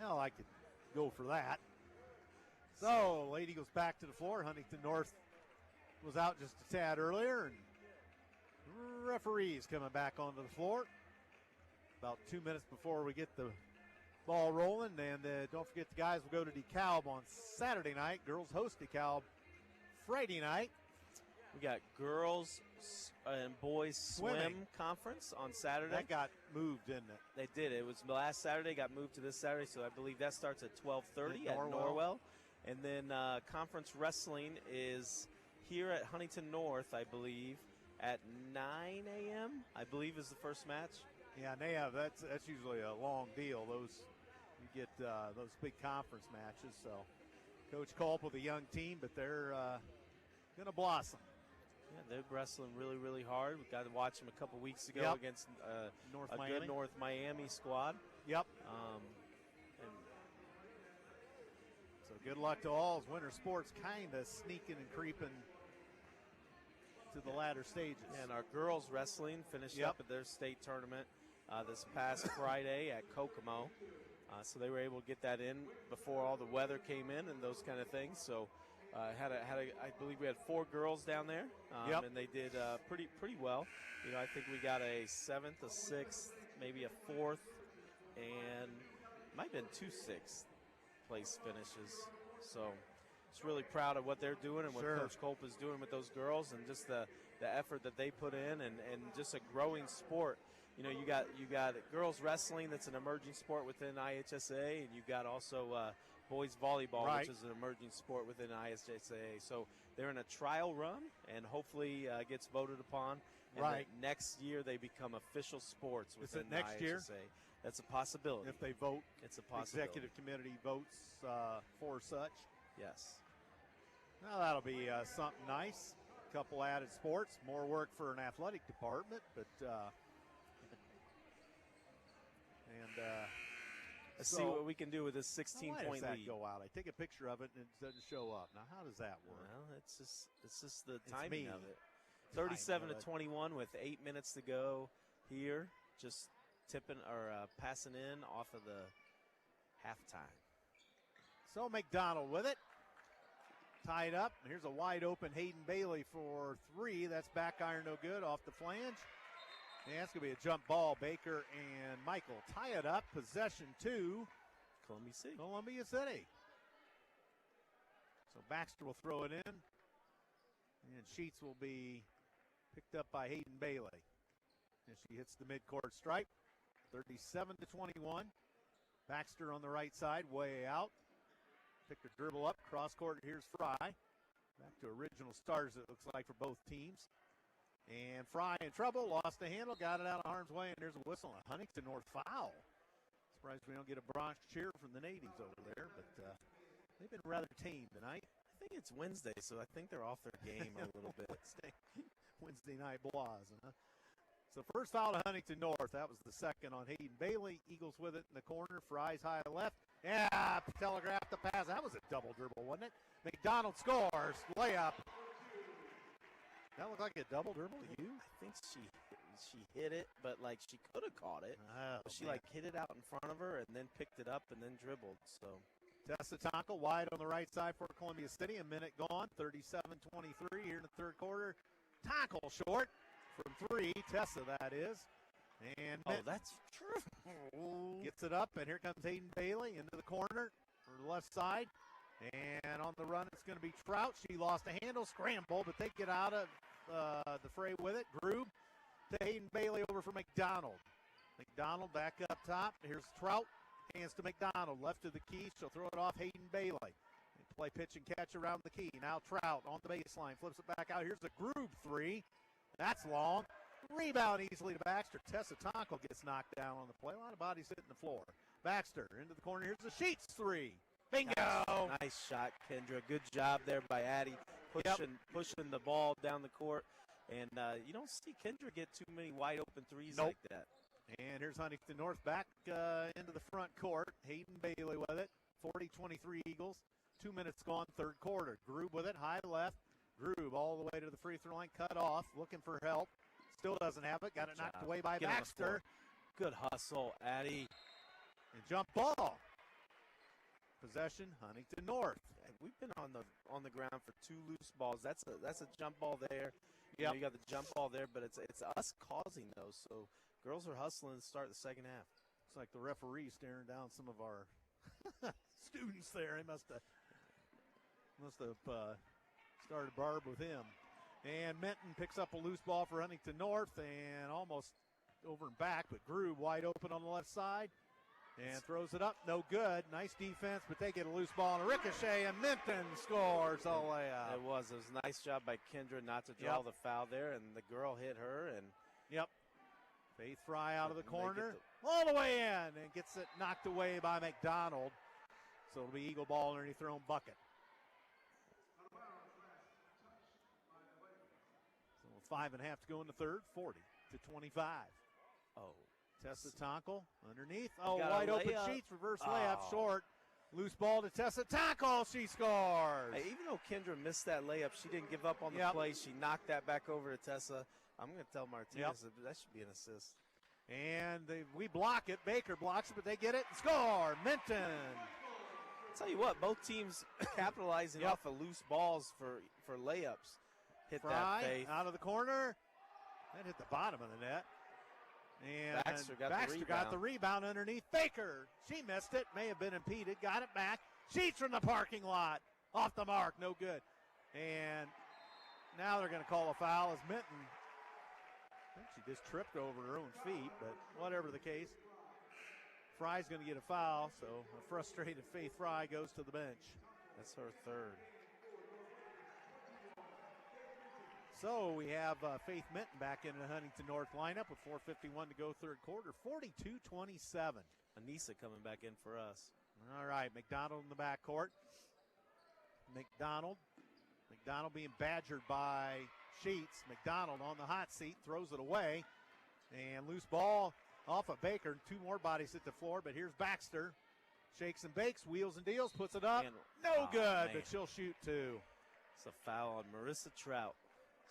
Well, I could go for that. So, Lady goes back to the floor. Huntington North was out just a tad earlier, and referees coming back onto the floor. About 2 minutes before we get the ball rolling, and don't forget the guys will go to DeKalb on Saturday night. Girls host DeKalb Friday night. We got girls and boys swim conference on Saturday. That got moved, didn't it? They did. It was last Saturday, got moved to this Saturday, so I believe that starts at 12:30 at Norwell. And then conference wrestling is here at Huntington North, I believe, at 9 a.m., I believe is the first match. Yeah, and that's usually a long deal. You get those big conference matches. So Coach Culp with a young team, but they're going to blossom. Yeah, they're wrestling really, really hard. We got to watch them a couple weeks ago against good North Miami squad. Yep. So good luck to all as winter sports kind of sneaking and creeping to the latter stages. And our girls wrestling finished up at their state tournament this past Friday at Kokomo. So they were able to get that in before all the weather came in and those kind of things. So I believe we had 4 girls down there, and they did pretty well. You know, I think we got a 7th, a 6th, maybe a 4th, and might have been 2 6th place finishes. So just really proud of what they're doing and what Coach Culp is doing with those girls, and just the effort that they put in, and just a growing sport. You know, you got girls wrestling that's an emerging sport within IHSA, and you got also boys volleyball, which is an emerging sport within IHSA. So they're in a trial run, and hopefully gets voted upon. And next year they become official sports within the IHSA. Year? That's a possibility. If they vote, it's a possibility. Executive committee votes for such. Yes. Well, that'll be something nice. A couple added sports, more work for an athletic department, but let's see what we can do with this 16-point lead. Why does that go out? I take a picture of it and it doesn't show up. Now, how does that work? Well, it's just the timing of it. 37-21 with 8 minutes to go here. Just tipping or passing in off of the halftime. So McDonald with it. Tied up. Here's a wide open Hayden Bailey for 3. That's back iron no good off the flange. Yeah, it's going to be a jump ball. Baker and Michael tie it up. Possession 2. Columbia City. So Baxter will throw it in. And Sheets will be picked up by Hayden Bailey. And she hits the midcourt stripe. 37-21. Baxter on the right side, way out. Picked a dribble up, cross court. Here's Fry. Back to original stars, it looks like, for both teams. And Fry in trouble, lost the handle, got it out of harm's way, and there's a whistle. A Huntington North foul. Surprised we don't get a Bronx cheer from the natives over there, but they've been rather tame tonight. I think it's Wednesday, so I think they're off their game a little bit. Wednesday night blahs, huh? So first foul to Huntington North. That was the second on Hayden Bailey. Eagles with it in the corner. Fries high left. Yeah, telegraphed the pass. That was a double dribble, wasn't it? McDonald scores. Layup. That looked like a double dribble to you? I think she hit it, but, like, she could have caught it. Oh, but she, like, hit it out in front of her and then picked it up and then dribbled. So Tessa Tonkel wide on the right side for Columbia City. A minute gone, 37-23 here in the third quarter. Tonkel short from three. Tessa, that is. And that's true. Gets it up, and here comes Xaiden Bailey into the corner for the left side. And on the run, it's going to be Trout. She lost a handle, scramble, but they get out of the fray with it. Groob to Xaiden Bailey over for McDonald. McDonald back up top. Here's Trout. Hands to McDonald. Left to the key. She'll throw it off Xaiden Bailey. They play pitch and catch around the key. Now Trout on the baseline. Flips it back out. Here's the Groob three. That's long. Rebound easily to Baxter. Tessa Tonkel gets knocked down on the play. A lot of bodies hitting the floor. Baxter into the corner. Here's the Sheets three. Bingo! Nice shot, Kendra. Good job there by Addie, pushing the ball down the court. And you don't see Kendra get too many wide open threes like that. And here's Huntington North back into the front court. Xaiden Bailey with it. 40-23 Eagles. 2 minutes gone, third quarter. Groob with it, high left. Groob all the way to the free throw line, cut off, looking for help. Still doesn't have it. Got it knocked away by Baxter. Good hustle, Addie. And jump ball. Possession, Huntington North. We've been on the ground for two loose balls. That's a jump ball there. Yeah, you got the jump ball there, but it's us causing those. So girls are hustling to start the second half. Looks like the referee staring down some of our students there. He must have started barb with him. And Minton picks up a loose ball for Huntington North and almost over and back, but Groob wide open on the left side and throws it up. No good. Nice defense, but they get a loose ball and a ricochet, and Minton scores the layup. It was a nice job by Kendra not to draw the foul there, and the girl hit her. And Faith Fry out of the corner, all the way in, and gets it knocked away by McDonald. So it'll be Eagle ball underneath their own bucket. So 5.5 to go in the third, 40-25. Oh. Tessa Tonkel underneath. Oh, wide open Sheets, reverse layup, short. Loose ball to Tessa Tonkel. She scores. Hey, even though Kendra missed that layup, she didn't give up on the play. She knocked that back over to Tessa. I'm going to tell Martinez that should be an assist. And we block it. Baker blocks it, but they get it and score. Minton. I'll tell you what, both teams capitalizing off of loose balls for layups. Hit Fry, that Faith. Out of the corner. That hit the bottom of the net. And Baxter got the rebound underneath Baker. She missed it. May have been impeded. Got it back. Sheets from the parking lot. Off the mark. No good. And now they're going to call a foul as Minton. I think she just tripped over her own feet, but whatever the case. Fry's going to get a foul, so a frustrated Faith Fry goes to the bench. That's her third. So we have Faith Minton back in the Huntington North lineup with 4:51 to go third quarter, 42-27. Anissa coming back in for us. All right, McDonald in the backcourt. McDonald being badgered by Sheets. McDonald on the hot seat, throws it away. And loose ball off of Baker. Two more bodies hit the floor, but here's Baxter. Shakes and bakes, wheels and deals, puts it up. No good, but she'll shoot two. It's a foul on Marissa Trout.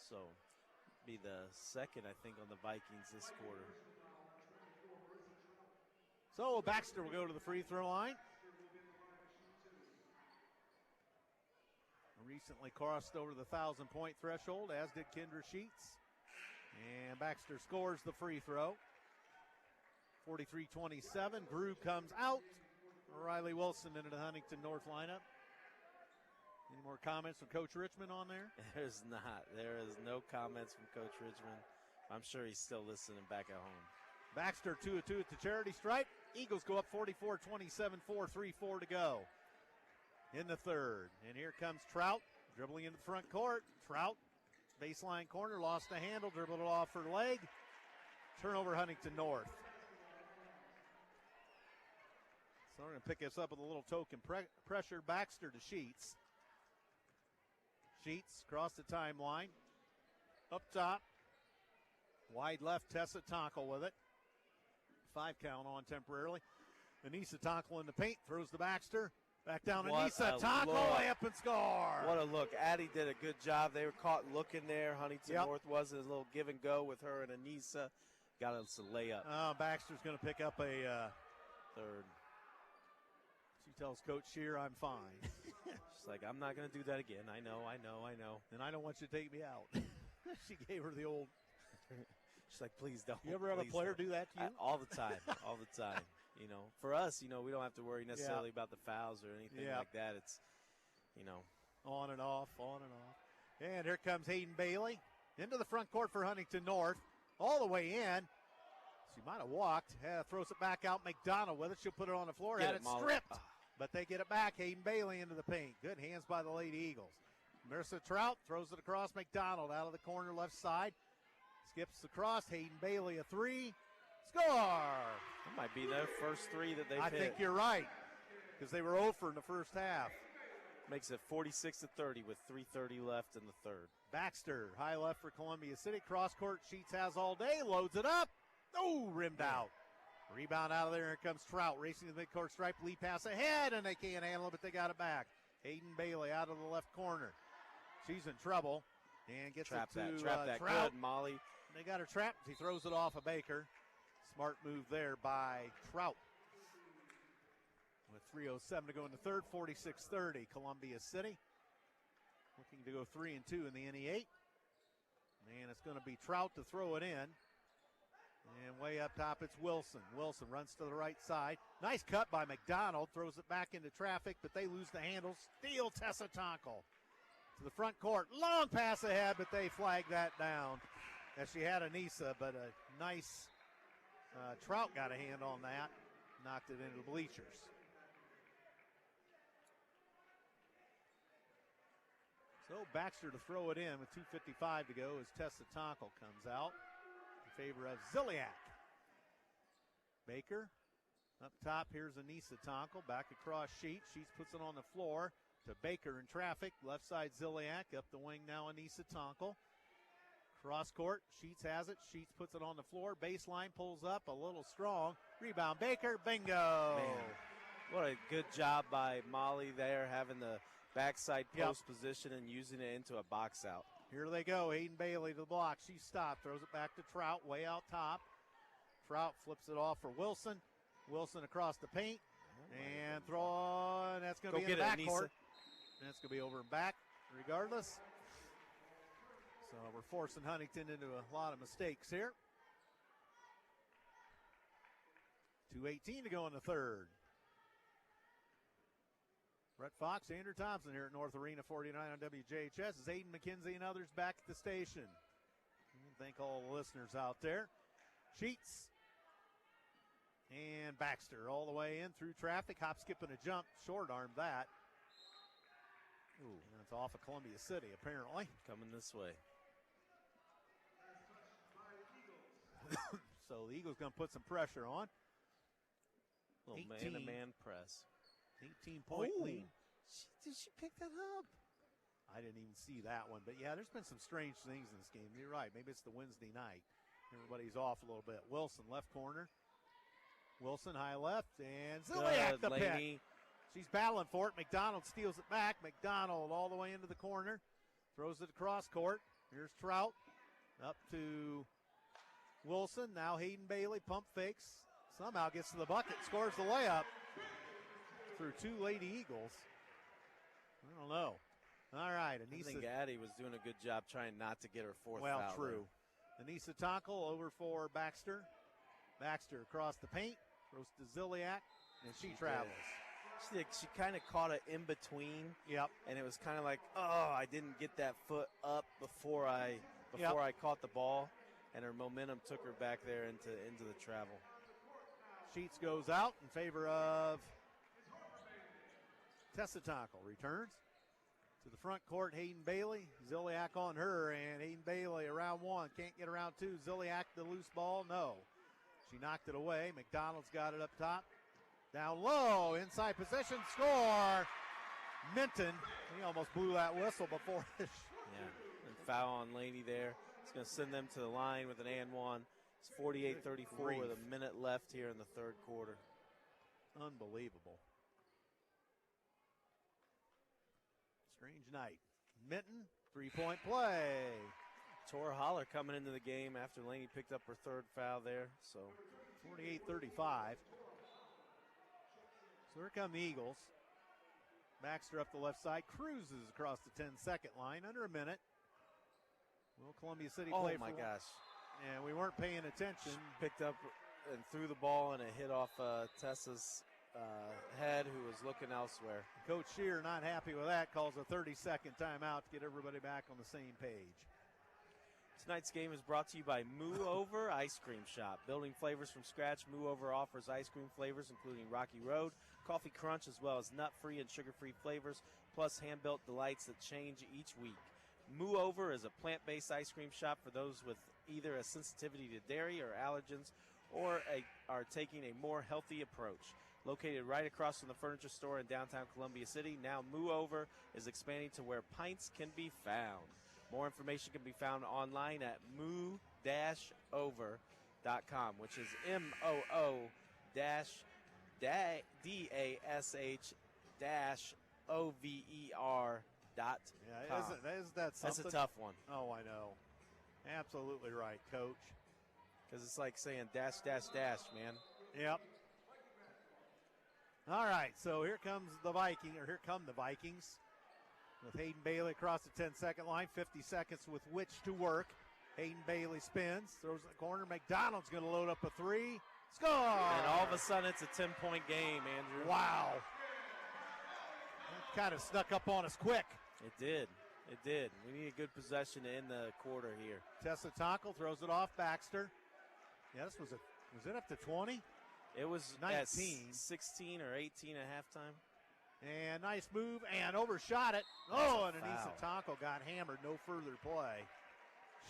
So, be the second, I think, on the Vikings this quarter. So, Baxter will go to the free throw line. Recently crossed over the 1,000-point threshold, as did Kendra Sheets. And Baxter scores the free throw. 43-27. Groob comes out. Riley Wilson into the Huntington North lineup. Any more comments from Coach Richmond on there? There's not. There is no comments from Coach Richmond. I'm sure he's still listening back at home. Baxter 2 of 2 at the charity stripe. Eagles go up 44-27, 4:34 to go in the third. And here comes Trout dribbling into the front court. Trout, baseline corner, lost the handle, dribbled it off her leg. Turnover Huntington North. So we're going to pick this up with a little token pressure. Baxter to Sheets. Sheets across the timeline. Up top. Wide left, Tessa Tonkel with it. 5 count on temporarily. Anissa Tonkel in the paint, throws to Baxter. Back down to What Nisa. a Taco look. layup and score. What a look. Addie did a good job. They were caught looking there. Huntington North was a little give and go with her and Anissa. Got us a layup. Baxter's going to pick up a third. She tells Coach Shear, I'm fine. She's like, I'm not going to do that again. I know. And I don't want you to take me out. She gave her the old. She's like, please don't. You ever have a player do that to you? All the time. All the time. You know, for us, you know, we don't have to worry necessarily about the fouls or anything like that. It's, you know. On and off, on and off. And here comes Hayden Bailey into the front court for Huntington North. All the way in. She might have walked. Throws it back out. McDonald with it. She'll put it on the floor. Had it stripped. But they get it back. Hayden Bailey into the paint. Good hands by the Lady Eagles. Marissa Trout throws it across. McDonald out of the corner left side. Skips across. Hayden Bailey a three. Score! That might be their first three that they've hit. I think you're right, because they were 0 for in the first half. Makes it 46-30 with 3:30 left in the third. Baxter, high left for Columbia City. Cross court, Sheets has all day. Loads it up. Oh, rimmed out. Rebound out of there. Here comes Trout racing to the midcourt stripe. Lead pass ahead, and they can't handle it, but they got it back. Hayden Bailey out of the left corner. She's in trouble and gets Trap it to Trap that. Trout. Good, Molly. They got her trapped. He throws it off of Baker. Smart move there by Trout. With 3:07 to go in the third, 46-30, Columbia City. Looking to go 3-2 in the NE8. And it's going to be Trout to throw it in. And way up top, it's Wilson. Wilson runs to the right side. Nice cut by McDonald. Throws it back into traffic, but they lose the handle. Steal Tessa Tonkel to the front court. Long pass ahead, but they flag that down. As she had Anissa, but a nice Trout got a hand on that. Knocked it into the bleachers. So Baxter to throw it in with 2:55 to go as Tessa Tonkel comes out in favor of Ziliak. Baker up top. Here's Anissa Tonkel back across Sheets. Sheets puts it on the floor to Baker in traffic. Left side Ziliak up the wing now. Anissa Tonkel. Cross court. Sheets has it. Sheets puts it on the floor. Baseline pulls up a little strong. Rebound Baker. Bingo. Man, what a good job by Molly there, having the backside post position and using it into a box out. Here they go. Hayden Bailey to the block. She stopped. Throws it back to Trout way out top. Trout flips it off for Wilson. Wilson across the paint. And throw. And that's going to be in the backcourt. And it's going to be over and back regardless. So we're forcing Huntington into a lot of mistakes here. 2:18 to go in the third. Brett Fox, Andrew Thompson here at North Arena 49 on WJHS. Xaiden, Mckinzie, and others back at the station. And thank all the listeners out there. Sheets and Baxter all the way in through traffic. Hop, skip, and a jump. Short arm that. Ooh, and it's off of Columbia City apparently. Coming this way. So the Eagles going to put some pressure on. Little man-to-man press. 18-point lead. Did she pick that up? I didn't even see that one. But, yeah, there's been some strange things in this game. You're right. Maybe it's the Wednesday night. Everybody's off a little bit. Wilson, left corner. Wilson, high left. And Ziliak the pick. She's battling for it. McDonald steals it back. McDonald all the way into the corner. Throws it across court. Here's Trout. Up to Wilson. Now Hayden Bailey. Pump fakes. Somehow gets to the bucket. Scores the layup. Through two Lady Eagles. I don't know. All right, Anissa. I think Addie was doing a good job trying not to get her fourth foul. Well, true. Anissa Tonkel over for Baxter. Baxter across the paint. Throws to Ziliak, and she travels. She kind of caught it in between. Yep. And it was kind of like, oh, I didn't get that foot up before I caught the ball, and her momentum took her back there into the travel. Sheets goes out in favor of Tessa Tonkel. Returns to the front court. Hayden Bailey. Ziliak on her, and Hayden Bailey around one. Can't get around two. Ziliak the loose ball. No. She knocked it away. McDonald's got it up top. Down low. Inside possession. Score. Minton. He almost blew that whistle before. Yeah. And foul on Laney there. It's going to send them to the line with an and one. It's 48-34 with a minute left here in the third quarter. Unbelievable. Strange night. Minton, three-point play. Tora Holler coming into the game after Laney picked up her third foul there. So 48-35. So here come the Eagles. Baxter up the left side, cruises across the 10-second line, under a minute. Will Columbia City play Oh, my gosh. And we weren't paying attention. Picked up and threw the ball, and it hit off Tessa's head, who was looking elsewhere. Coach Shear, not happy with that, calls a 30-second timeout to get everybody back on the same page. Tonight's game is brought to you by Moo Over Ice Cream Shop. Building flavors from scratch, Moo Over offers ice cream flavors including Rocky Road, Coffee Crunch, as well as nut-free and sugar-free flavors, plus hand-built delights that change each week. Moo Over is a plant-based ice cream shop for those with either a sensitivity to dairy or allergens or are taking a more healthy approach. Located right across from the furniture store in downtown Columbia City, now Moo Over is expanding to where pints can be found. More information can be found online at moo-over.com, which is MOO-DASH-OVER.com. Yeah, isn't that something? That's a tough one. Oh, I know. Absolutely right, Coach. Because it's like saying dash, dash, dash, man. Yep. All right, so here come the Vikings with Hayden Bailey across the 10-second line, 50 seconds with which to work. Hayden Bailey spins, throws in the corner. McDonald's going to load up a three. Score! And all of a sudden, it's a 10-point game, Andrew. Wow. That kind of snuck up on us quick. It did. It did. We need a good possession to end the quarter here. Tessa Tonkel throws it off Baxter. Yeah, was it up to 20? It was 19. 16 or 18 at halftime. And nice move and overshot it. Oh, and Anissa Tonkel got hammered. No further play.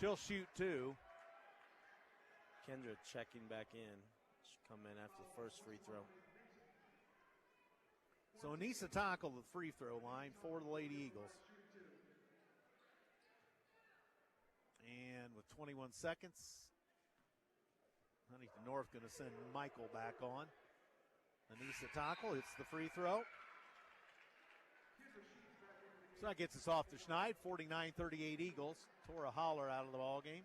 She'll shoot two. Kendra checking back in. She'll come in after the first free throw. So Anissa Tonkel, the free throw line for the Lady Eagles. And with 21 seconds, Huntington North going to send Michael back on. Anissa Tonkel hits the free throw. So that gets us off to Schneid. 49-38 Eagles. Tora Holler out of the ball game.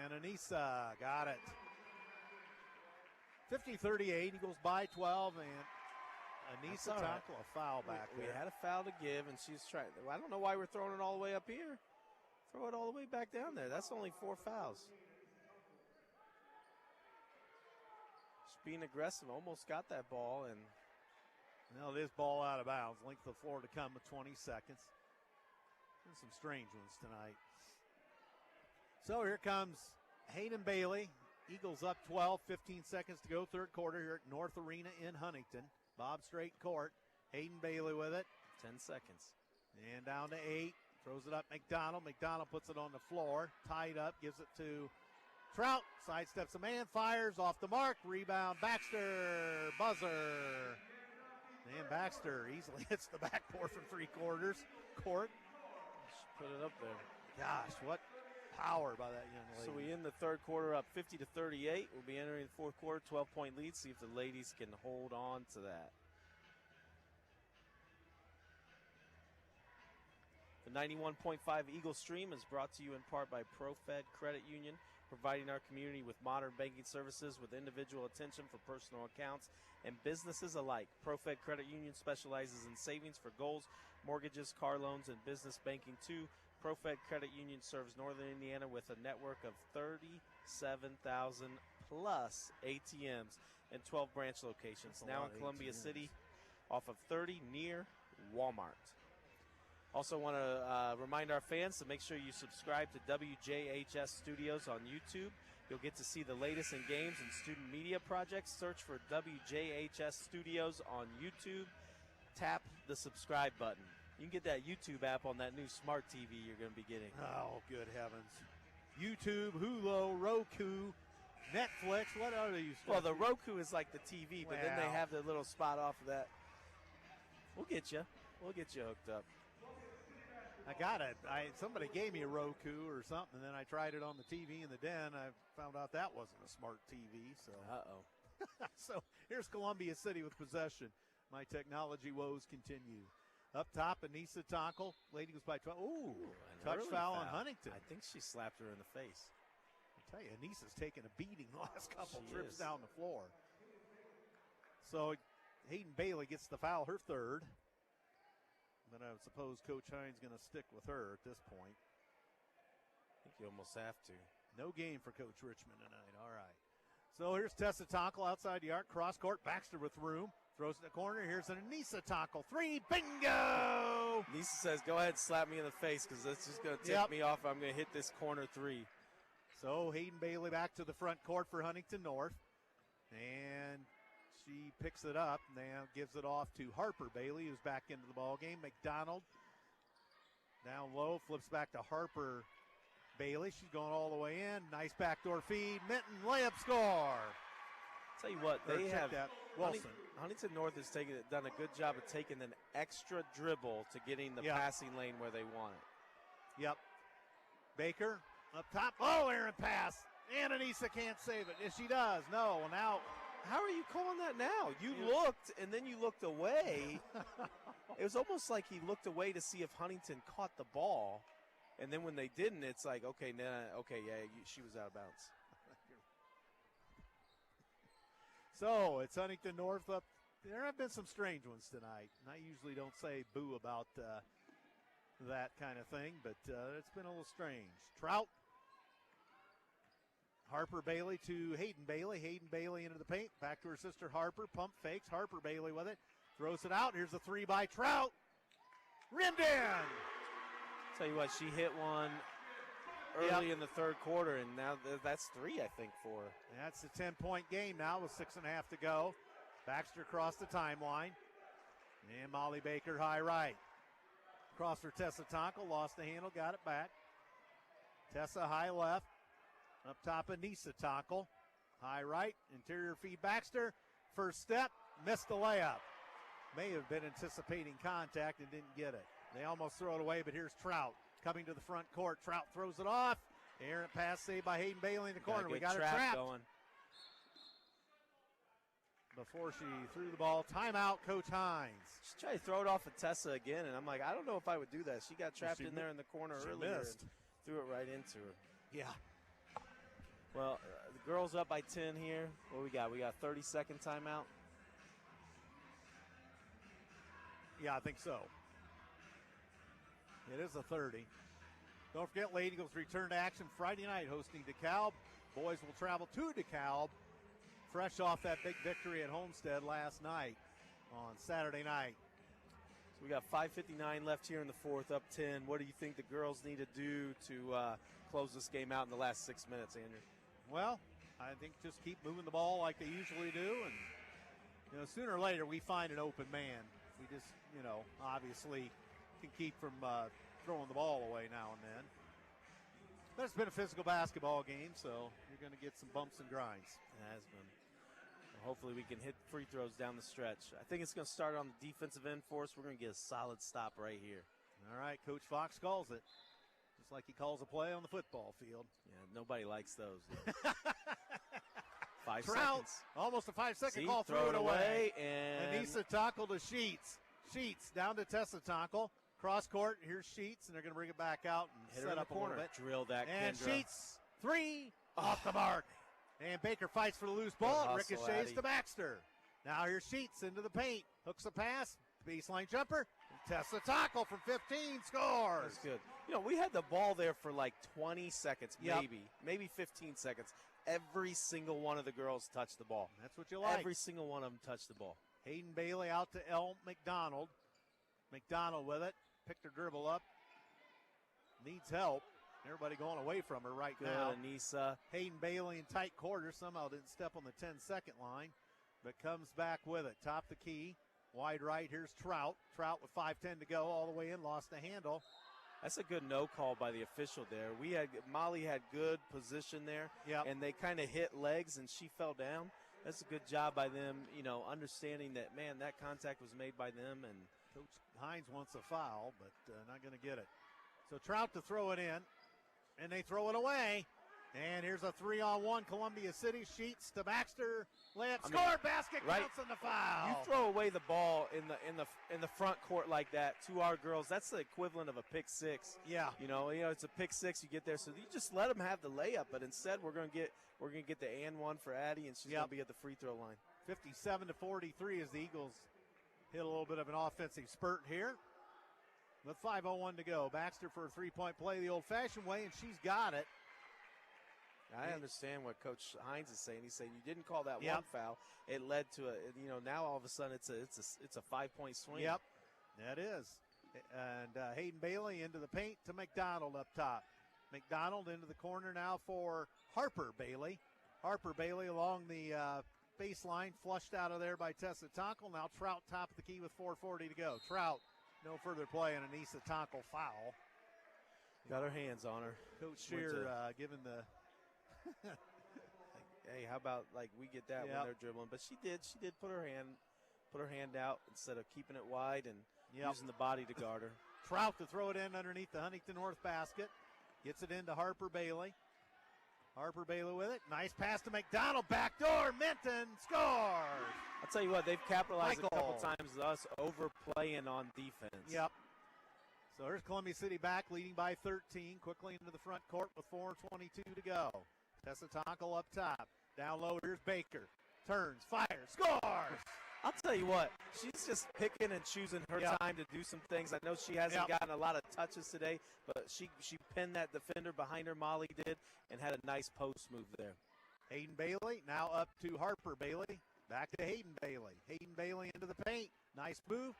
And Anissa got it. 50-38. Eagles by 12. And Anissa Tonkel, a foul back there. We had a foul to give, and she's trying. I don't know why we're throwing it all the way up here. Throw it all the way back down there. That's only 4 fouls. Just being aggressive. Almost got that ball. And well, it is ball out of bounds. Length of the floor to come with 20 seconds. And some strange ones tonight. So here comes Hayden Bailey. Eagles up 12, 15 seconds to go, third quarter here at North Arena in Huntington. Bob Straight court. Hayden Bailey with it. 10 seconds. And down to 8. Throws it up McDonald. McDonald puts it on the floor. Tied up. Gives it to Trout. Sidesteps a man. Fires off the mark. Rebound. Baxter. Buzzer. And Baxter easily hits the backboard from 3/4 court. Just put it up there. Gosh, what power by that young lady. So we end the third quarter up 50-38. We'll be entering the fourth quarter, 12-point lead. See if the ladies can hold on to that. The 91.5 Eagle Stream is brought to you in part by ProFed Credit Union, providing our community with modern banking services with individual attention for personal accounts and businesses alike. ProFed Credit Union specializes in savings for goals, mortgages, car loans, and business banking too. ProFed Credit Union serves Northern Indiana with a network of 37,000 plus ATMs and 12 branch locations. Now in Columbia City, off of 30 near Walmart. Also want to remind our fans to make sure you subscribe to WJHS Studios on YouTube. You'll get to see the latest in games and student media projects. Search for WJHS Studios on YouTube. Tap the subscribe button. You can get that YouTube app on that new smart TV you're going to be getting. Oh, good heavens. YouTube, Hulu, Roku, Netflix, what other you stuff? Well, the Roku is like the TV, but then they have the little spot off of that. We'll get you. We'll get you hooked up. I got it. Somebody gave me a Roku or something, and then I tried it on the TV in the den. I found out that wasn't a smart TV. So, So here's Columbia City with possession. My technology woes continue. Up top, Anissa Tonkel. Lady goes by 12. Ooh, touch foul on Huntington. I think she slapped her in the face. I tell you, Anissa's taken a beating the last couple trips is. down the floor. So Hayden Bailey gets the foul, her third. But I would suppose Coach Hines going to stick with her at this point. I think you almost have to. No game for Coach Richmond tonight. All right. So here's Tessa Tonkel outside the arc, cross court. Baxter with room. Throws in the corner. Here's an Anissa Tonkel. 3. Bingo! Nisa says, go ahead and slap me in the face because that's just going to tip me off. I'm going to hit this corner 3. So Hayden Bailey back to the front court for Huntington North. And she picks it up. Now gives it off to Harper Bailey, who's back into the ball game. McDonald down low, flips back to Harper Bailey. She's going all the way in. Nice backdoor feed. Minton layup score. Tell you what, they have Wilson. Huntington North has done a good job of taking an extra dribble to getting the passing lane where they want it. Yep. Baker up top. Oh, errant pass. And Anissa can't save it. Yes, she does. No. Well, now. How are you calling that now? You looked, and then you looked away. It was almost like he looked away to see if Huntington caught the ball. And then when they didn't, it's like, okay, she was out of bounds. So it's Huntington North up. There have been some strange ones tonight. And I usually don't say boo about that kind of thing, but it's been a little strange. Trout. Harper Bailey to Hayden Bailey. Hayden Bailey into the paint. Back to her sister Harper. Pump fakes. Harper Bailey with it. Throws it out. Here's a 3 by Trout. Rimmed in. Tell you what, she hit one early in the third quarter, and now that's 3, I think, for her. That's a 10-point game now with 6.5 to go. Baxter across the timeline. And Molly Baker high right. Cross for Tessa Tonkel. Lost the handle. Got it back. Tessa high left. Up top, Anissa Tonkel. High right. Interior feed Baxter. First step. Missed the layup. May have been anticipating contact and didn't get it. They almost throw it away, but here's Trout coming to the front court. Trout throws it off. Errant pass saved by Hayden Bailey in the corner. We got her trapped. Going. Before she threw the ball. Timeout, Coach Hines. She tried to throw it off at Tessa again, and I'm like, I don't know if I would do that. She got trapped in there in the corner earlier and threw it right into her. Yeah. Well, the girls up by 10 here. What we got? We got 30-second timeout? Yeah, I think so. It is a 30. Don't forget, Lady Eagles return to action Friday night hosting DeKalb. Boys will travel to DeKalb, fresh off that big victory at Homestead last night on Saturday night. So we got 5:59 left here in the fourth, up 10. What do you think the girls need to do to close this game out in the last 6 minutes, Andrew? Well, I think just keep moving the ball like they usually do, and sooner or later we find an open man. We just obviously can keep from throwing the ball away now and then. But it's been a physical basketball game, so you're going to get some bumps and grinds. It has been. Well, hopefully we can hit free throws down the stretch. I think it's going to start on the defensive end for us. We're going to get a solid stop right here. All right, Coach Fox calls it. Just like he calls a play on the football field. Yeah, nobody likes those. 5 Trout, seconds. Almost a 5-second call. Throw it away. And Anissa Tonkel to Sheets. Sheets down to Tessa Tonkel. Cross court. Here's Sheets, and they're going to bring it back out and hit set her in up the corner. A little bit. Drill that, and Kendra. Sheets, 3 off the mark. And Baker fights for the loose ball. Ricochets to Baxter. Now here's Sheets into the paint. Hooks a pass. Baseline jumper. Tessa Tonkel from 15 scores. That's good. We had the ball there for like 20 seconds, maybe 15 seconds. Every single one of the girls touched the ball. That's what you like. Every single one of them touched the ball. Hayden Bailey out to L. McDonald. McDonald with it. Picked her dribble up. Needs help. Everybody going away from her right now. Anissa. Hayden Bailey in tight quarters. Somehow didn't step on the 10-second line, but comes back with it. Top the key. Wide right. Here's Trout. Trout with 5:10 to go. All the way in. Lost the handle. That's a good no call by the official there. Molly had good position there, and they kind of hit legs, and she fell down. That's a good job by them, understanding that, man, that contact was made by them. And Coach Hines wants a foul, but not going to get it. So Trout to throw it in, and they throw it away. And here's a 3-on-1. Columbia City. Sheets to Baxter. Layup, score, basket, right, counts on the foul. You throw away the ball in the front court like that to our girls. That's the equivalent of a pick six. Yeah. You know, it's a pick six. You get there, so you just let them have the layup. But instead, we're gonna get the and one for Addie, and she's gonna be at the free throw line. 57-43 as the Eagles hit a little bit of an offensive spurt here. With 5:01 to go, Baxter for a three-point play the old-fashioned way, and she's got it. I understand what Coach Hines is saying. He's saying you didn't call that one foul. It led to now all of a sudden it's a 5-point swing. Yep, that is. And Hayden Bailey into the paint to McDonald up top. McDonald into the corner now for Harper Bailey. Harper Bailey along the baseline, flushed out of there by Tessa Tonkel. Now Trout top of the key with 4:40 to go. Trout, no further play, and Anissa Tonkel foul. Got her hands on her. Coach Shear giving the hey, how about we get that when they're dribbling? But she did put her hand out instead of keeping it wide and using the body to guard her. Trout to throw it in underneath the Huntington North basket. Gets it into Harper Bailey. Harper Bailey with it. Nice pass to McDonald. Backdoor. Minton scores. I'll tell you what, they've capitalized a couple times with us overplaying on defense. Yep. So here's Columbia City back, leading by 13. Quickly into the front court with 4:22 to go. Tessa Tonkel up top. Down low, here's Baker. Turns, fires, scores! I'll tell you what, she's just picking and choosing her time to do some things. I know she hasn't gotten a lot of touches today, but she pinned that defender behind her, Molly did, and had a nice post move there. Hayden Bailey now up to Harper Bailey. Back to Hayden Bailey. Hayden Bailey into the paint. Nice move.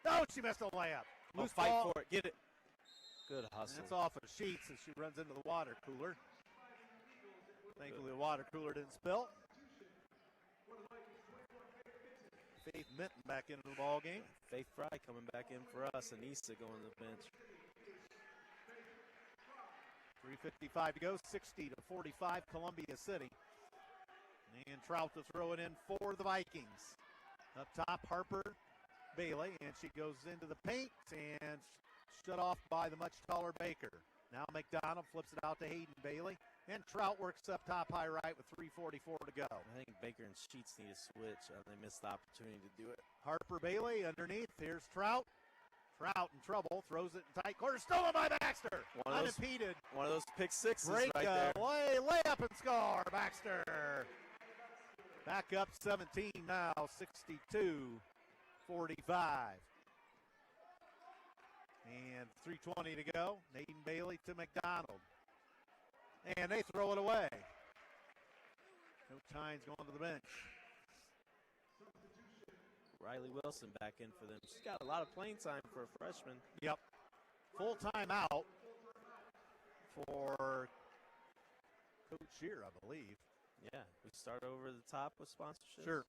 No, she missed a layup. Loose fight ball. for it. Get it. Good hustle. That's off of Sheets as she runs into the water cooler. Thankfully, the water cooler didn't spill. Faith Minton back into the ball game. Faith Fry coming back in for us, and Issa going to the bench. 3:55 to go, 60-45, Columbia City. And Trout to throw it in for the Vikings. Up top, Harper Bailey, and she goes into the paint and shut off by the much taller Baker. Now McDonald flips it out to Hayden Bailey, and Trout works up top high right with 3:44 to go. I think Baker and Sheets need a switch. They missed the opportunity to do it. Harper Bailey underneath. Here's Trout. Trout in trouble. Throws it in tight corner. Stolen by Baxter. Unimpeded. One of those pick sixes right there. Lay up and score. Baxter. Back up 17 now. 62-45. And 3:20 to go. Hayden Bailey to McDonald. And they throw it away. Coach Hines going to the bench. Riley Wilson back in for them. She's got a lot of playing time for a freshman. Yep. Full timeout for Coach Shear, I believe. Yeah, we start over the top with sponsorships. Sure.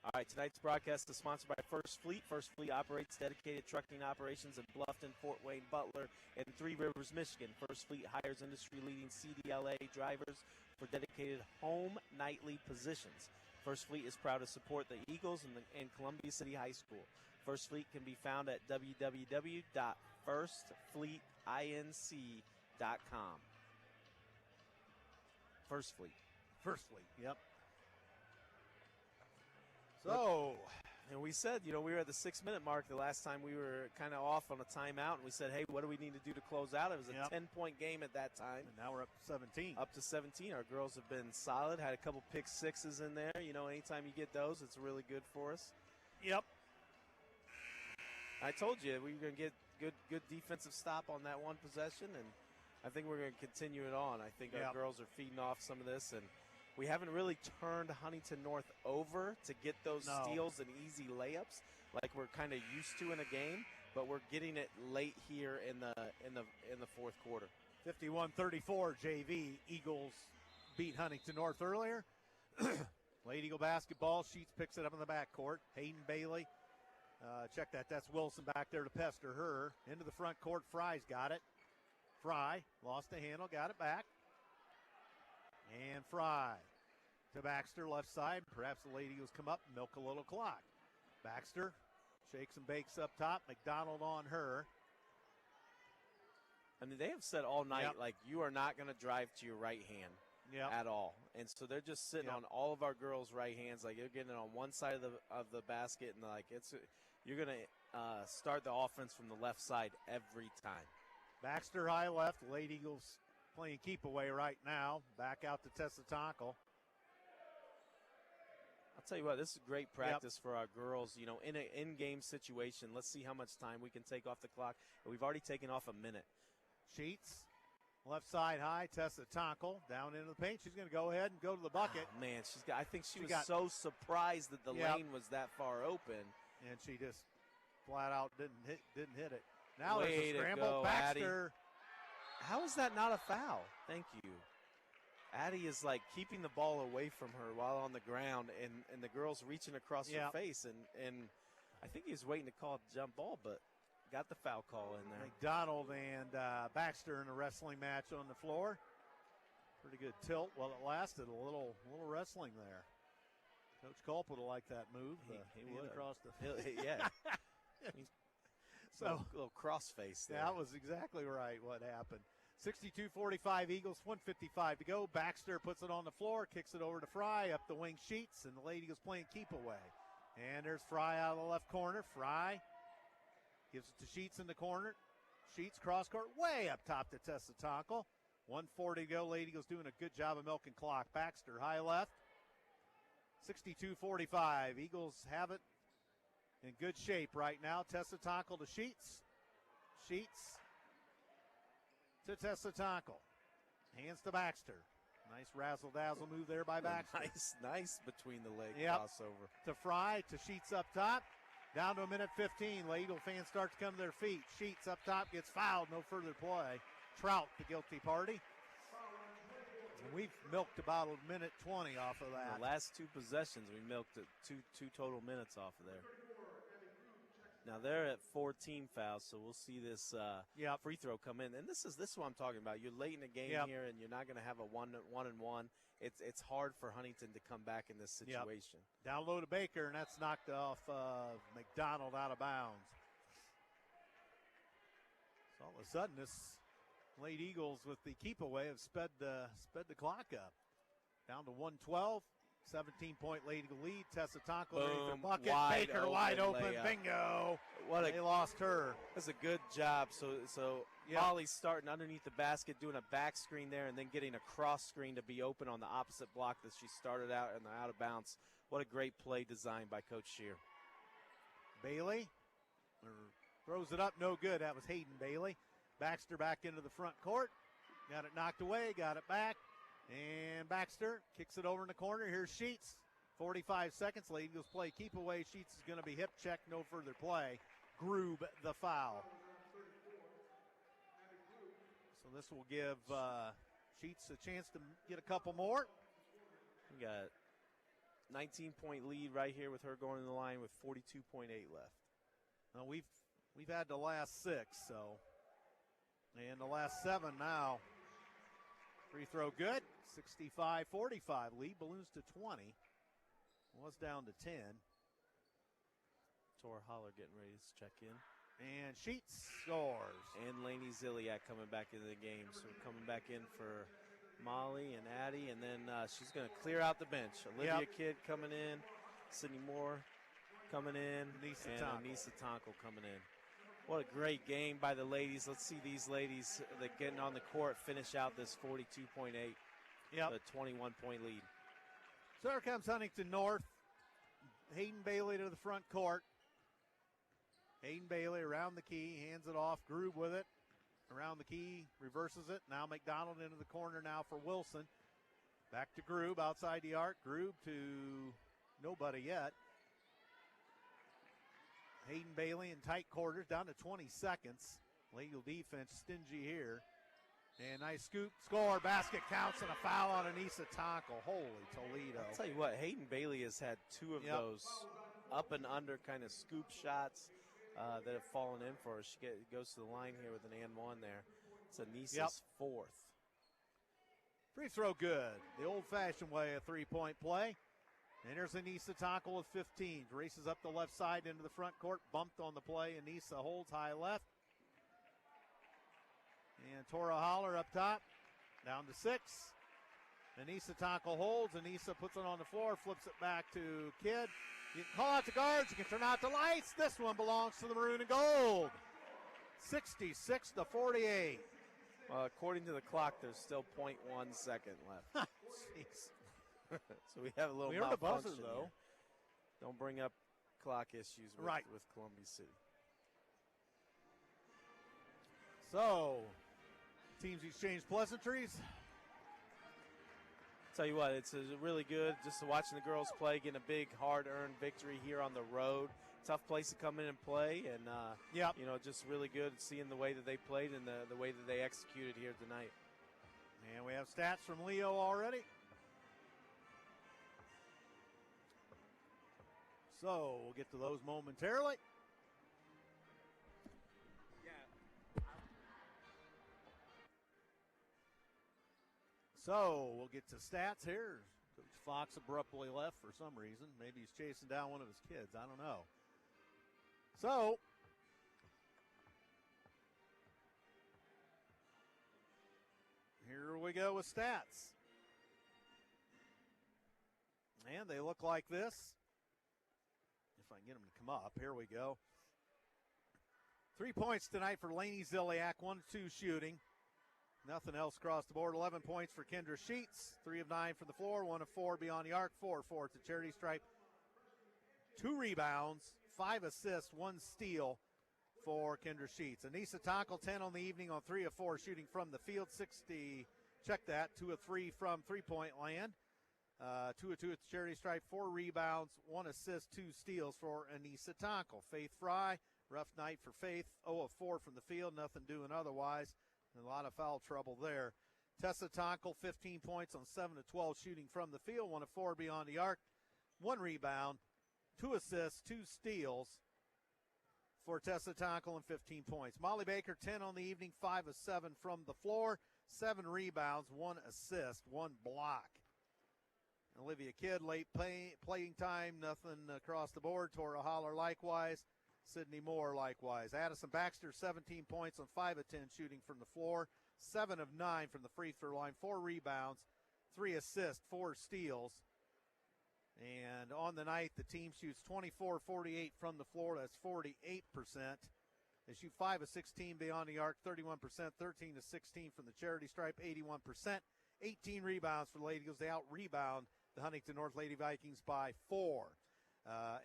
All right, tonight's broadcast is sponsored by First Fleet. First Fleet operates dedicated trucking operations in Bluffton, Fort Wayne, Butler, and Three Rivers, Michigan. First Fleet hires industry-leading CDLA drivers for dedicated home nightly positions. First Fleet is proud to support the Eagles and Columbia City High School. First Fleet can be found at www.firstfleetinc.com. First Fleet. First Fleet, yep. So, and we said, we were at the 6-minute mark the last time we were kind of off on a timeout, and we said, hey, what do we need to do to close out? It was a 10-point game at that time. And now we're up to 17. Up to 17. Our girls have been solid, had a couple pick sixes in there. Anytime you get those, it's really good for us. Yep. I told you we were going to get good defensive stop on that one possession, and I think we're going to continue it on. I think our girls are feeding off some of this, and we haven't really turned Huntington North over to get those steals and easy layups like we're kind of used to in a game, but we're getting it late here in the fourth quarter. 51-34 JV. Eagles beat Huntington North earlier. Late Eagle basketball. Sheets picks it up in the backcourt. Hayden Bailey. Check that. That's Wilson back there to pester her. Into the front court. Fry's got it. Fry lost the handle. Got it back. And Fry to Baxter, left side. Perhaps the Lady Eagles come up and milk a little clock. Baxter shakes and bakes up top. McDonald on her. I mean, they have said all night, you are not going to drive to your right hand. at all. And so they're just sitting on all of our girls' right hands. Like, they're getting it on one side of the basket, and, like, you're going to start the offense from the left side every time. Baxter high left. Lady Eagles playing keep away right now. Back out to Tessa Tonkel. I'll tell you what, this is great practice for our girls. You know, in an in-game situation, let's see how much time we can take off the clock. We've already taken off a minute. Sheets, left side high, Tessa Tonkel down into the paint. She's going to go ahead and go to the bucket. Oh, man, I think she was so surprised that the lane was that far open. And she just flat out didn't hit it. Now Way there's a scramble. Go, Baxter. Addie. How is that not a foul? Thank you. Addie is, like, keeping the ball away from her while on the ground, and the girl's reaching across her face. And I think he was waiting to call a jump ball, but got the foul call in there. McDonald and Baxter in a wrestling match on the floor. Pretty good tilt while it lasted. A little wrestling there. Coach Culp would have liked that move. He would across the yeah. So a little cross face there. That was exactly right what happened. 62-45 Eagles, 1:55 to go. Baxter puts it on the floor, kicks it over to Fry, up the wing Sheets, and the Lady Eagles playing keep away. And there's Fry out of the left corner. Fry gives it to Sheets in the corner. Sheets cross court way up top to Tessa Tonkel. 1:40 to go. Lady Eagles doing a good job of milking clock. Baxter high left. 62-45. Eagles have it in good shape right now. Tessa Tonkel to Sheets. Sheets to Tessa Tonkel. Hands to Baxter. Nice razzle-dazzle move there by Baxter. Nice between the leg crossover. To Fry, to Sheets up top. Down to a minute 15. Eagle fans start to come to their feet. Sheets up top gets fouled. No further play. Trout, the guilty party. And we've milked about a minute 20 off of that. The last two possessions, we milked it two total minutes off of there. Now they're at 14 fouls, so we'll see this free throw come in. And this is what I'm talking about. You're late in the game here, and you're not going to have a one-and-one. It's hard for Huntington to come back in this situation. Down low to Baker, and that's knocked off McDonald out of bounds. So all of a sudden, this late Eagles with the keep away have sped the clock up. Down to 1:12. 17-point Lady Eagle lead. Tessa Tonkel underneath the bucket. Baker wide open. Layup. Bingo. They lost her. That's a good job. So Molly's starting underneath the basket, doing a back screen there, and then getting a cross screen to be open on the opposite block that she started out in the out of bounds. What a great play designed by Coach Shear. Bailey throws it up. No good. That was Hayden Bailey. Baxter back into the front court. Got it knocked away. Got it back. And Baxter kicks it over in the corner. Here's Sheets. 45 seconds. Lady Eagles play keep away. Sheets is going to be hip checked. No further play. Groob the foul. So this will give Sheets a chance to get a couple more. We got 19-point lead right here with her going in the line with 42.8 left. Now we've had the last 6, so, and the last 7 now. Free throw good. 65-45. Lead balloons to 20. Was down to 10. Tor Holler getting ready to check in. And Sheets scores. And Lainey Ziliak coming back into the game. So coming back in for Molly and Addie. And then she's going to clear out the bench. Olivia Kidd coming in. Sydney Moore coming in. Anissa Tonkel coming in. What a great game by the ladies. Let's see these ladies that getting on the court finish out this 42.8. The 21-point lead. So here comes Huntington North. Hayden Bailey to the front court. Hayden Bailey around the key, hands it off. Groob with it. Around the key, reverses it. Now McDonald into the corner now for Wilson. Back to Groob outside the arc. Groob to nobody yet. Hayden Bailey in tight quarters, down to 20 seconds. Legal defense stingy here. And nice scoop, score, basket counts, and a foul on Anissa Tonkel. Holy Toledo. I'll tell you what, Hayden Bailey has had 2 of those up and under kind of scoop shots that have fallen in for her. She goes to the line here with an and one there. It's Anissa's 4th. Free throw good. The old-fashioned way of three-point play. And there's Anissa Tonkel with 15. Races up the left side into the front court. Bumped on the play. Anissa holds high left. And Tora Holler up top. Down to 6. Anissa Tonko holds. Anissa puts it on the floor, flips it back to Kidd. You can call out the guards. You can turn out the lights. This one belongs to the maroon and gold. 66-48. According to the clock, there's still 0.1 second left. Jeez. So we have a little we heard the buzzer, malfunction though. Here. Don't bring up clock issues with Columbia City. So, teams exchange pleasantries. Tell you what, it's really good just watching the girls play, getting a big, hard-earned victory here on the road. Tough place to come in and play, and just really good seeing the way that they played and the way that they executed here tonight. And we have stats from Leo already. So we'll get to those momentarily. So we'll get to stats here. Coach Fox abruptly left for some reason. Maybe he's chasing down one of his kids. I don't know. So here we go with stats. And they look like this. If I can get them to come up. Here we go. 3 points tonight for Lainey Ziliak. 1-2 shooting. Nothing else across the board. 11 points for Kendra Sheets. 3 of 9 from the floor. 1 of 4 beyond the arc. 4 of 4 at the charity stripe. 2 rebounds. 5 assists. 1 steal for Kendra Sheets. Anissa Tonkel, 10 on the evening on 3 of 4 shooting from the field. 60. Check that. 2 of 3 from three-point land. 2 of 2 at the charity stripe. 4 rebounds. 1 assist. 2 steals for Anissa Tonkel. Faith Fry. Rough night for Faith. 0 of 4 from the field. Nothing doing otherwise. A lot of foul trouble there. Tessa Tonkel, 15 points on 7 of 12 shooting from the field. 1 of 4 beyond the arc. 1 rebound, 2 assists, 2 steals for Tessa Tonkel and 15 points. Molly Baker, 10 on the evening, 5 of 7 from the floor. 7 rebounds, 1 assist, 1 block. Olivia Kidd, late playing time, nothing across the board. Tora Holler likewise. Sydney Moore likewise. Addison Baxter, 17 points on 5 of 10 shooting from the floor. 7 of 9 from the free throw line. 4 rebounds, 3 assists, 4 steals. And on the night, the team shoots 24-48 from the floor. That's 48%. They shoot 5 of 16 beyond the arc, 31%. 13 of 16 from the charity stripe, 81%. 18 rebounds for the Lady Eagles. They out-rebound the Huntington North Lady Vikings by 4.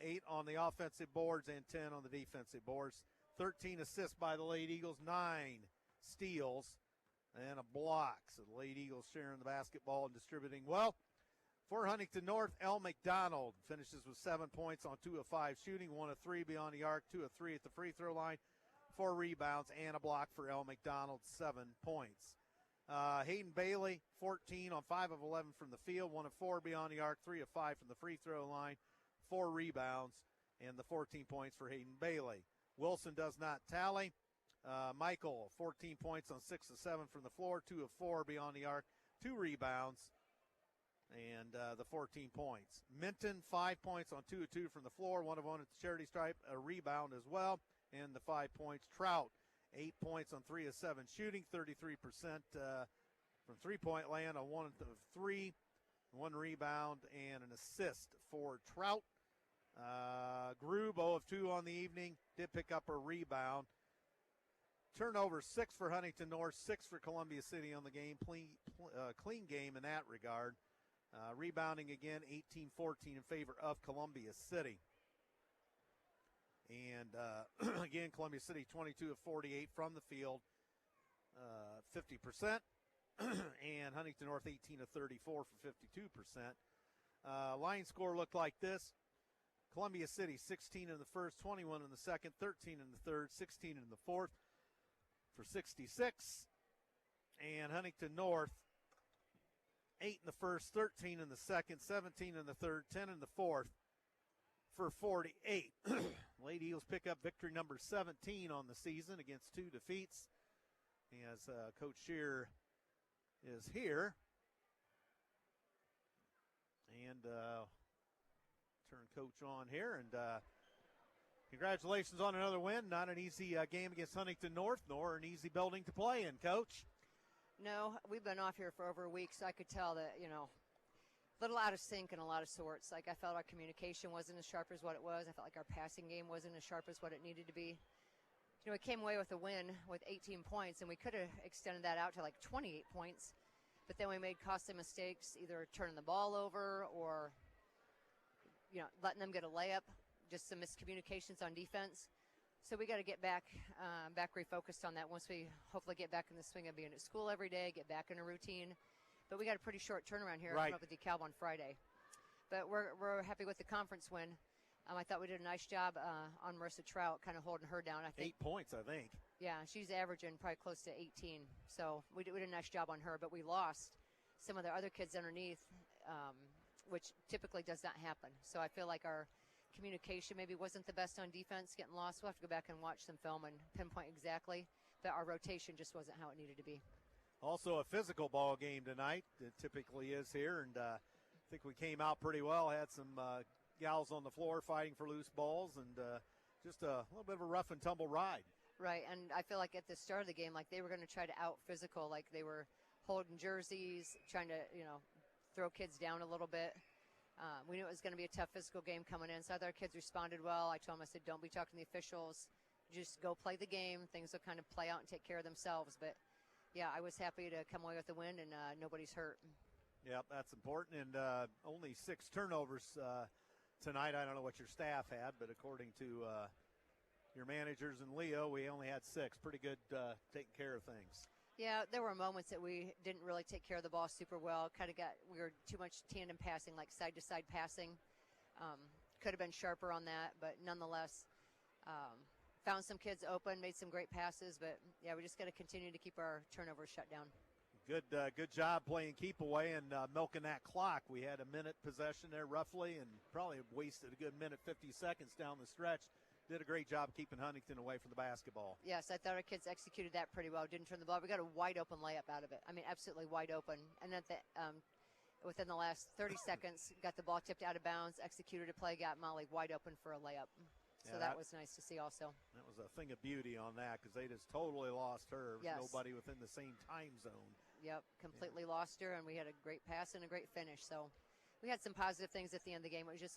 8 on the offensive boards and 10 on the defensive boards. 13 assists by the Lady Eagles, 9 steals, and a block. So the Lady Eagles sharing the basketball and distributing well. For Huntington North, Elle McDonald finishes with 7 points on 2 of 5 shooting, 1 of 3 beyond the arc, 2 of 3 at the free throw line, 4 rebounds, and a block for Elle McDonald, 7 points. Hayden Bailey, 14 on 5 of 11 from the field, 1 of 4 beyond the arc, 3 of 5 from the free throw line, 4 rebounds, and the 14 points for Hayden Bailey. Wilson does not tally. Michael, 14 points on 6 of 7 from the floor, 2 of 4 beyond the arc, 2 rebounds, and the 14 points. Minton, 5 points on 2 of 2 from the floor, 1 of 1 at the charity stripe, a rebound as well, and the 5 points. Trout, 8 points on 3 of 7 shooting, 33% from three-point land on 1 of 3, 1 rebound, and an assist for Trout. Grube, 0 of 2 on the evening, did pick up a rebound. Turnover 6 for Huntington North, 6 for Columbia City on the game. Clean game in that regard. Rebounding again, 18-14 in favor of Columbia City. And again, Columbia City 22 of 48 from the field, 50%. And Huntington North 18 of 34 for 52%. Line score looked like this. Columbia City 16 in the first, 21 in the second, 13 in the third, 16 in the fourth for 66. And Huntington North 8 in the first, 13 in the second, 17 in the third, 10 in the fourth for 48. Lady Eagles pick up victory number 17 on the season against 2 defeats. As Coach Shear is here. And turn Coach on here. And congratulations on another win. Not an easy game against Huntington North, nor an easy building to play in, Coach. No, we've been off here for over a week, so I could tell that, a little out of sync in a lot of sorts. Like, I felt our communication wasn't as sharp as what it was. I felt like our passing game wasn't as sharp as what it needed to be. We came away with a win with 18 points, and we could have extended that out to like 28 points. But then we made costly mistakes, either turning the ball over or, letting them get a layup, just some miscommunications on defense. So we got to get back refocused on that once we hopefully get back in the swing of being at school every day, get back in a routine. But we got a pretty short turnaround here coming up with DeKalb on Friday. But we're happy with the conference win. I thought we did a nice job on Marissa Trout, kind of holding her down. I think 8 points, I think. Yeah, she's averaging probably close to 18. So we did a nice job on her, but we lost some of the other kids underneath, which typically does not happen. So I feel like our communication maybe wasn't the best on defense, getting lost. We'll have to go back and watch some film and pinpoint exactly, but our rotation just wasn't how it needed to be. Also a physical ball game tonight. It typically is here, and I think we came out pretty well. Had some gals on the floor fighting for loose balls, and just a little bit of a rough and tumble ride. Right, and I feel like at the start of the game, like they were going to try to out physical, like they were holding jerseys, trying to, throw kids down a little bit. We knew it was going to be a tough physical game coming in, so I thought our kids responded well. I told them, I said, don't be talking to the officials. Just go play the game. Things will kind of play out and take care of themselves. But, yeah, I was happy to come away with the win, and nobody's hurt. Yep, that's important. And only 6 turnovers tonight. I don't know what your staff had, but according to your managers and Leo, we only had 6. Pretty good taking care of things. Yeah, there were moments that we didn't really take care of the ball super well. We were too much tandem passing, like side-to-side passing. Could have been sharper on that, but nonetheless, found some kids open, made some great passes. But, yeah, we just got to continue to keep our turnovers shut down. Good job playing keep away and milking that clock. We had a minute possession there roughly and probably wasted a good minute, 50 seconds down the stretch. Did a great job keeping Huntington away from the basketball. Yes, I thought our kids executed that pretty well. Didn't turn the ball. We got a wide open layup out of it. I mean, absolutely wide open. And then within the last 30 seconds, got the ball tipped out of bounds, executed a play, got Molly wide open for a layup. So that was nice to see also. That was a thing of beauty on that because they just totally lost her. Yes. Nobody within the same time zone. Yep, completely lost her, and we had a great pass and a great finish. So we had some positive things at the end of the game. It was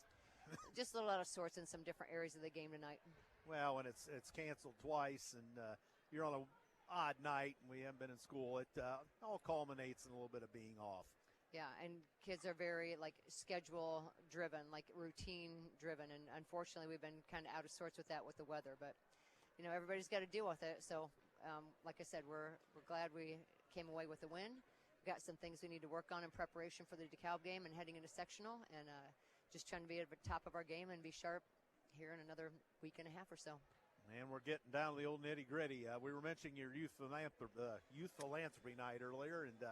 just a little out of sorts in some different areas of the game tonight. Well, when it's canceled twice and you're on an odd night and we haven't been in school, it all culminates in a little bit of being off. Yeah, and kids are very, schedule driven, routine driven, and unfortunately we've been kind of out of sorts with that with the weather. But, everybody's got to deal with it. So, like I said, we're glad we came away with a win. We've got some things we need to work on in preparation for the DeKalb game and heading into sectional, and just trying to be at the top of our game and be sharp here in another week and a half or so. And we're getting down to the old nitty-gritty. We were mentioning your youth philanthropy night earlier, and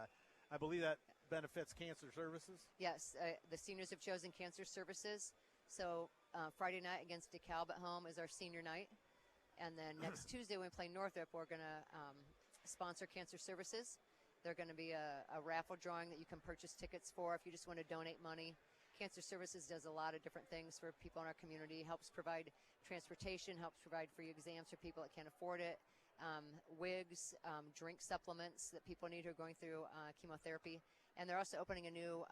I believe that benefits Cancer Services? Yes, the seniors have chosen Cancer Services. So Friday night against DeKalb at home is our senior night. And then next Tuesday when we play Northrop, we're going to sponsor Cancer Services. There's going to be a raffle drawing that you can purchase tickets for if you just want to donate money. Cancer Services does a lot of different things for people in our community, helps provide transportation, helps provide free exams for people that can't afford it, wigs, drink supplements that people need who are going through chemotherapy. And they're also opening a new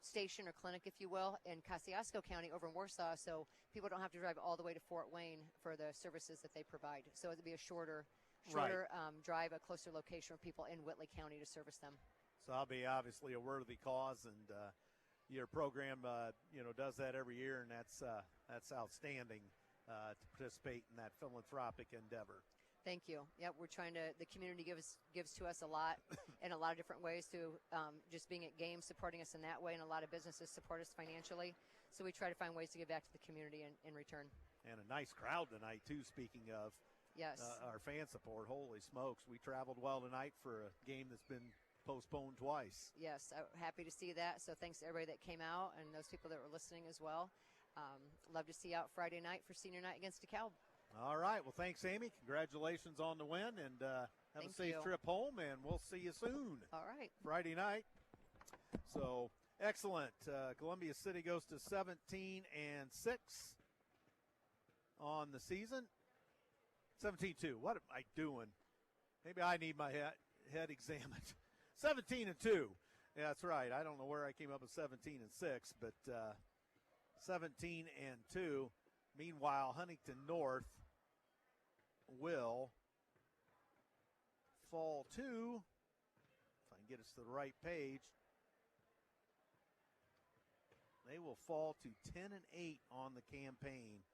station or clinic, if you will, in Kosciuszko County over in Warsaw, so people don't have to drive all the way to Fort Wayne for the services that they provide. So it'd be a shorter drive, a closer location for people in Whitley County to service them. So I'll be obviously a worthy cause, and your program, does that every year, and that's outstanding to participate in that philanthropic endeavor. Thank you. Yeah, we're trying to. The community gives to us a lot in a lot of different ways. To just being at games, supporting us in that way, and a lot of businesses support us financially. So we try to find ways to give back to the community in return. And a nice crowd tonight too. Speaking of, yes, our fan support. Holy smokes, we traveled well tonight for a game that's been postponed twice. Yes, I'm happy to see that. So thanks to everybody that came out and those people that were listening as well. Love to see you out Friday night for senior night against DeKalb. All right. Well, thanks, Amy. Congratulations on the win, and have a safe trip home, and we'll see you soon. All right. Friday night. So, excellent. Columbia City goes to 17-6 on the season. 17-2. What am I doing? Maybe I need my head. head examined. 17-2. Yeah, that's right. I don't know where I came up with 17-6, but 17-2. Meanwhile, Huntington North will fall to, if I can get us to the right page, they will fall to 10-8 on the campaign.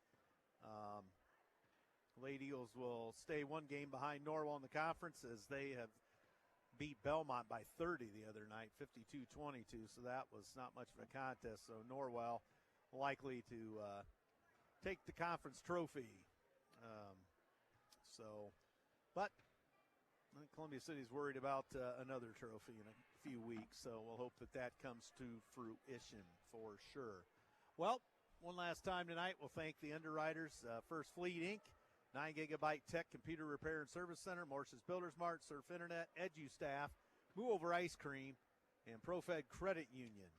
Lady Eagles will stay one game behind Norwell in the conference as they have beat Belmont by 30 the other night, 52-22, so that was not much of a contest. So Norwell likely to take the conference trophy. But I think Columbia City's worried about another trophy in a few weeks, so we'll hope that that comes to fruition for sure. Well, one last time tonight, we'll thank the underwriters, First Fleet Inc., 9 Gigabyte Tech Computer Repair and Service Center, Morse's Builders Mart, Surf Internet, EduStaff, Move Over Ice Cream, and ProFed Credit Union.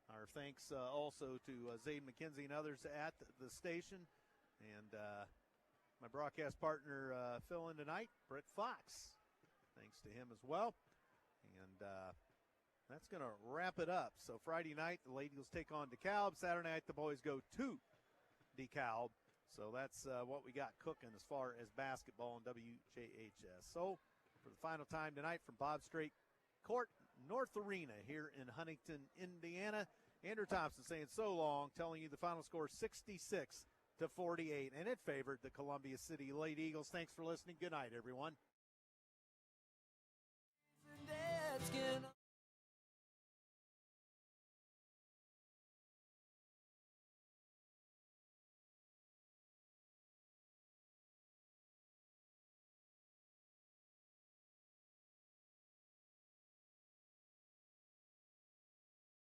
Our thanks also to Xaiden, Mckinzie, and others at the station. And my broadcast partner fill in tonight, Brett Fox. Thanks to him as well. And that's going to wrap it up. So Friday night, the Lady Eagles take on DeKalb. Saturday night, the boys go to DeKalb. So that's what we got cooking as far as basketball in WJHS. So for the final time tonight from Bob Strait Court, North Arena here in Huntington, Indiana, Andrew Thompson saying so long, telling you the final score 66-48, and it favored the Columbia City Lady Eagles. Thanks for listening. Good night, everyone.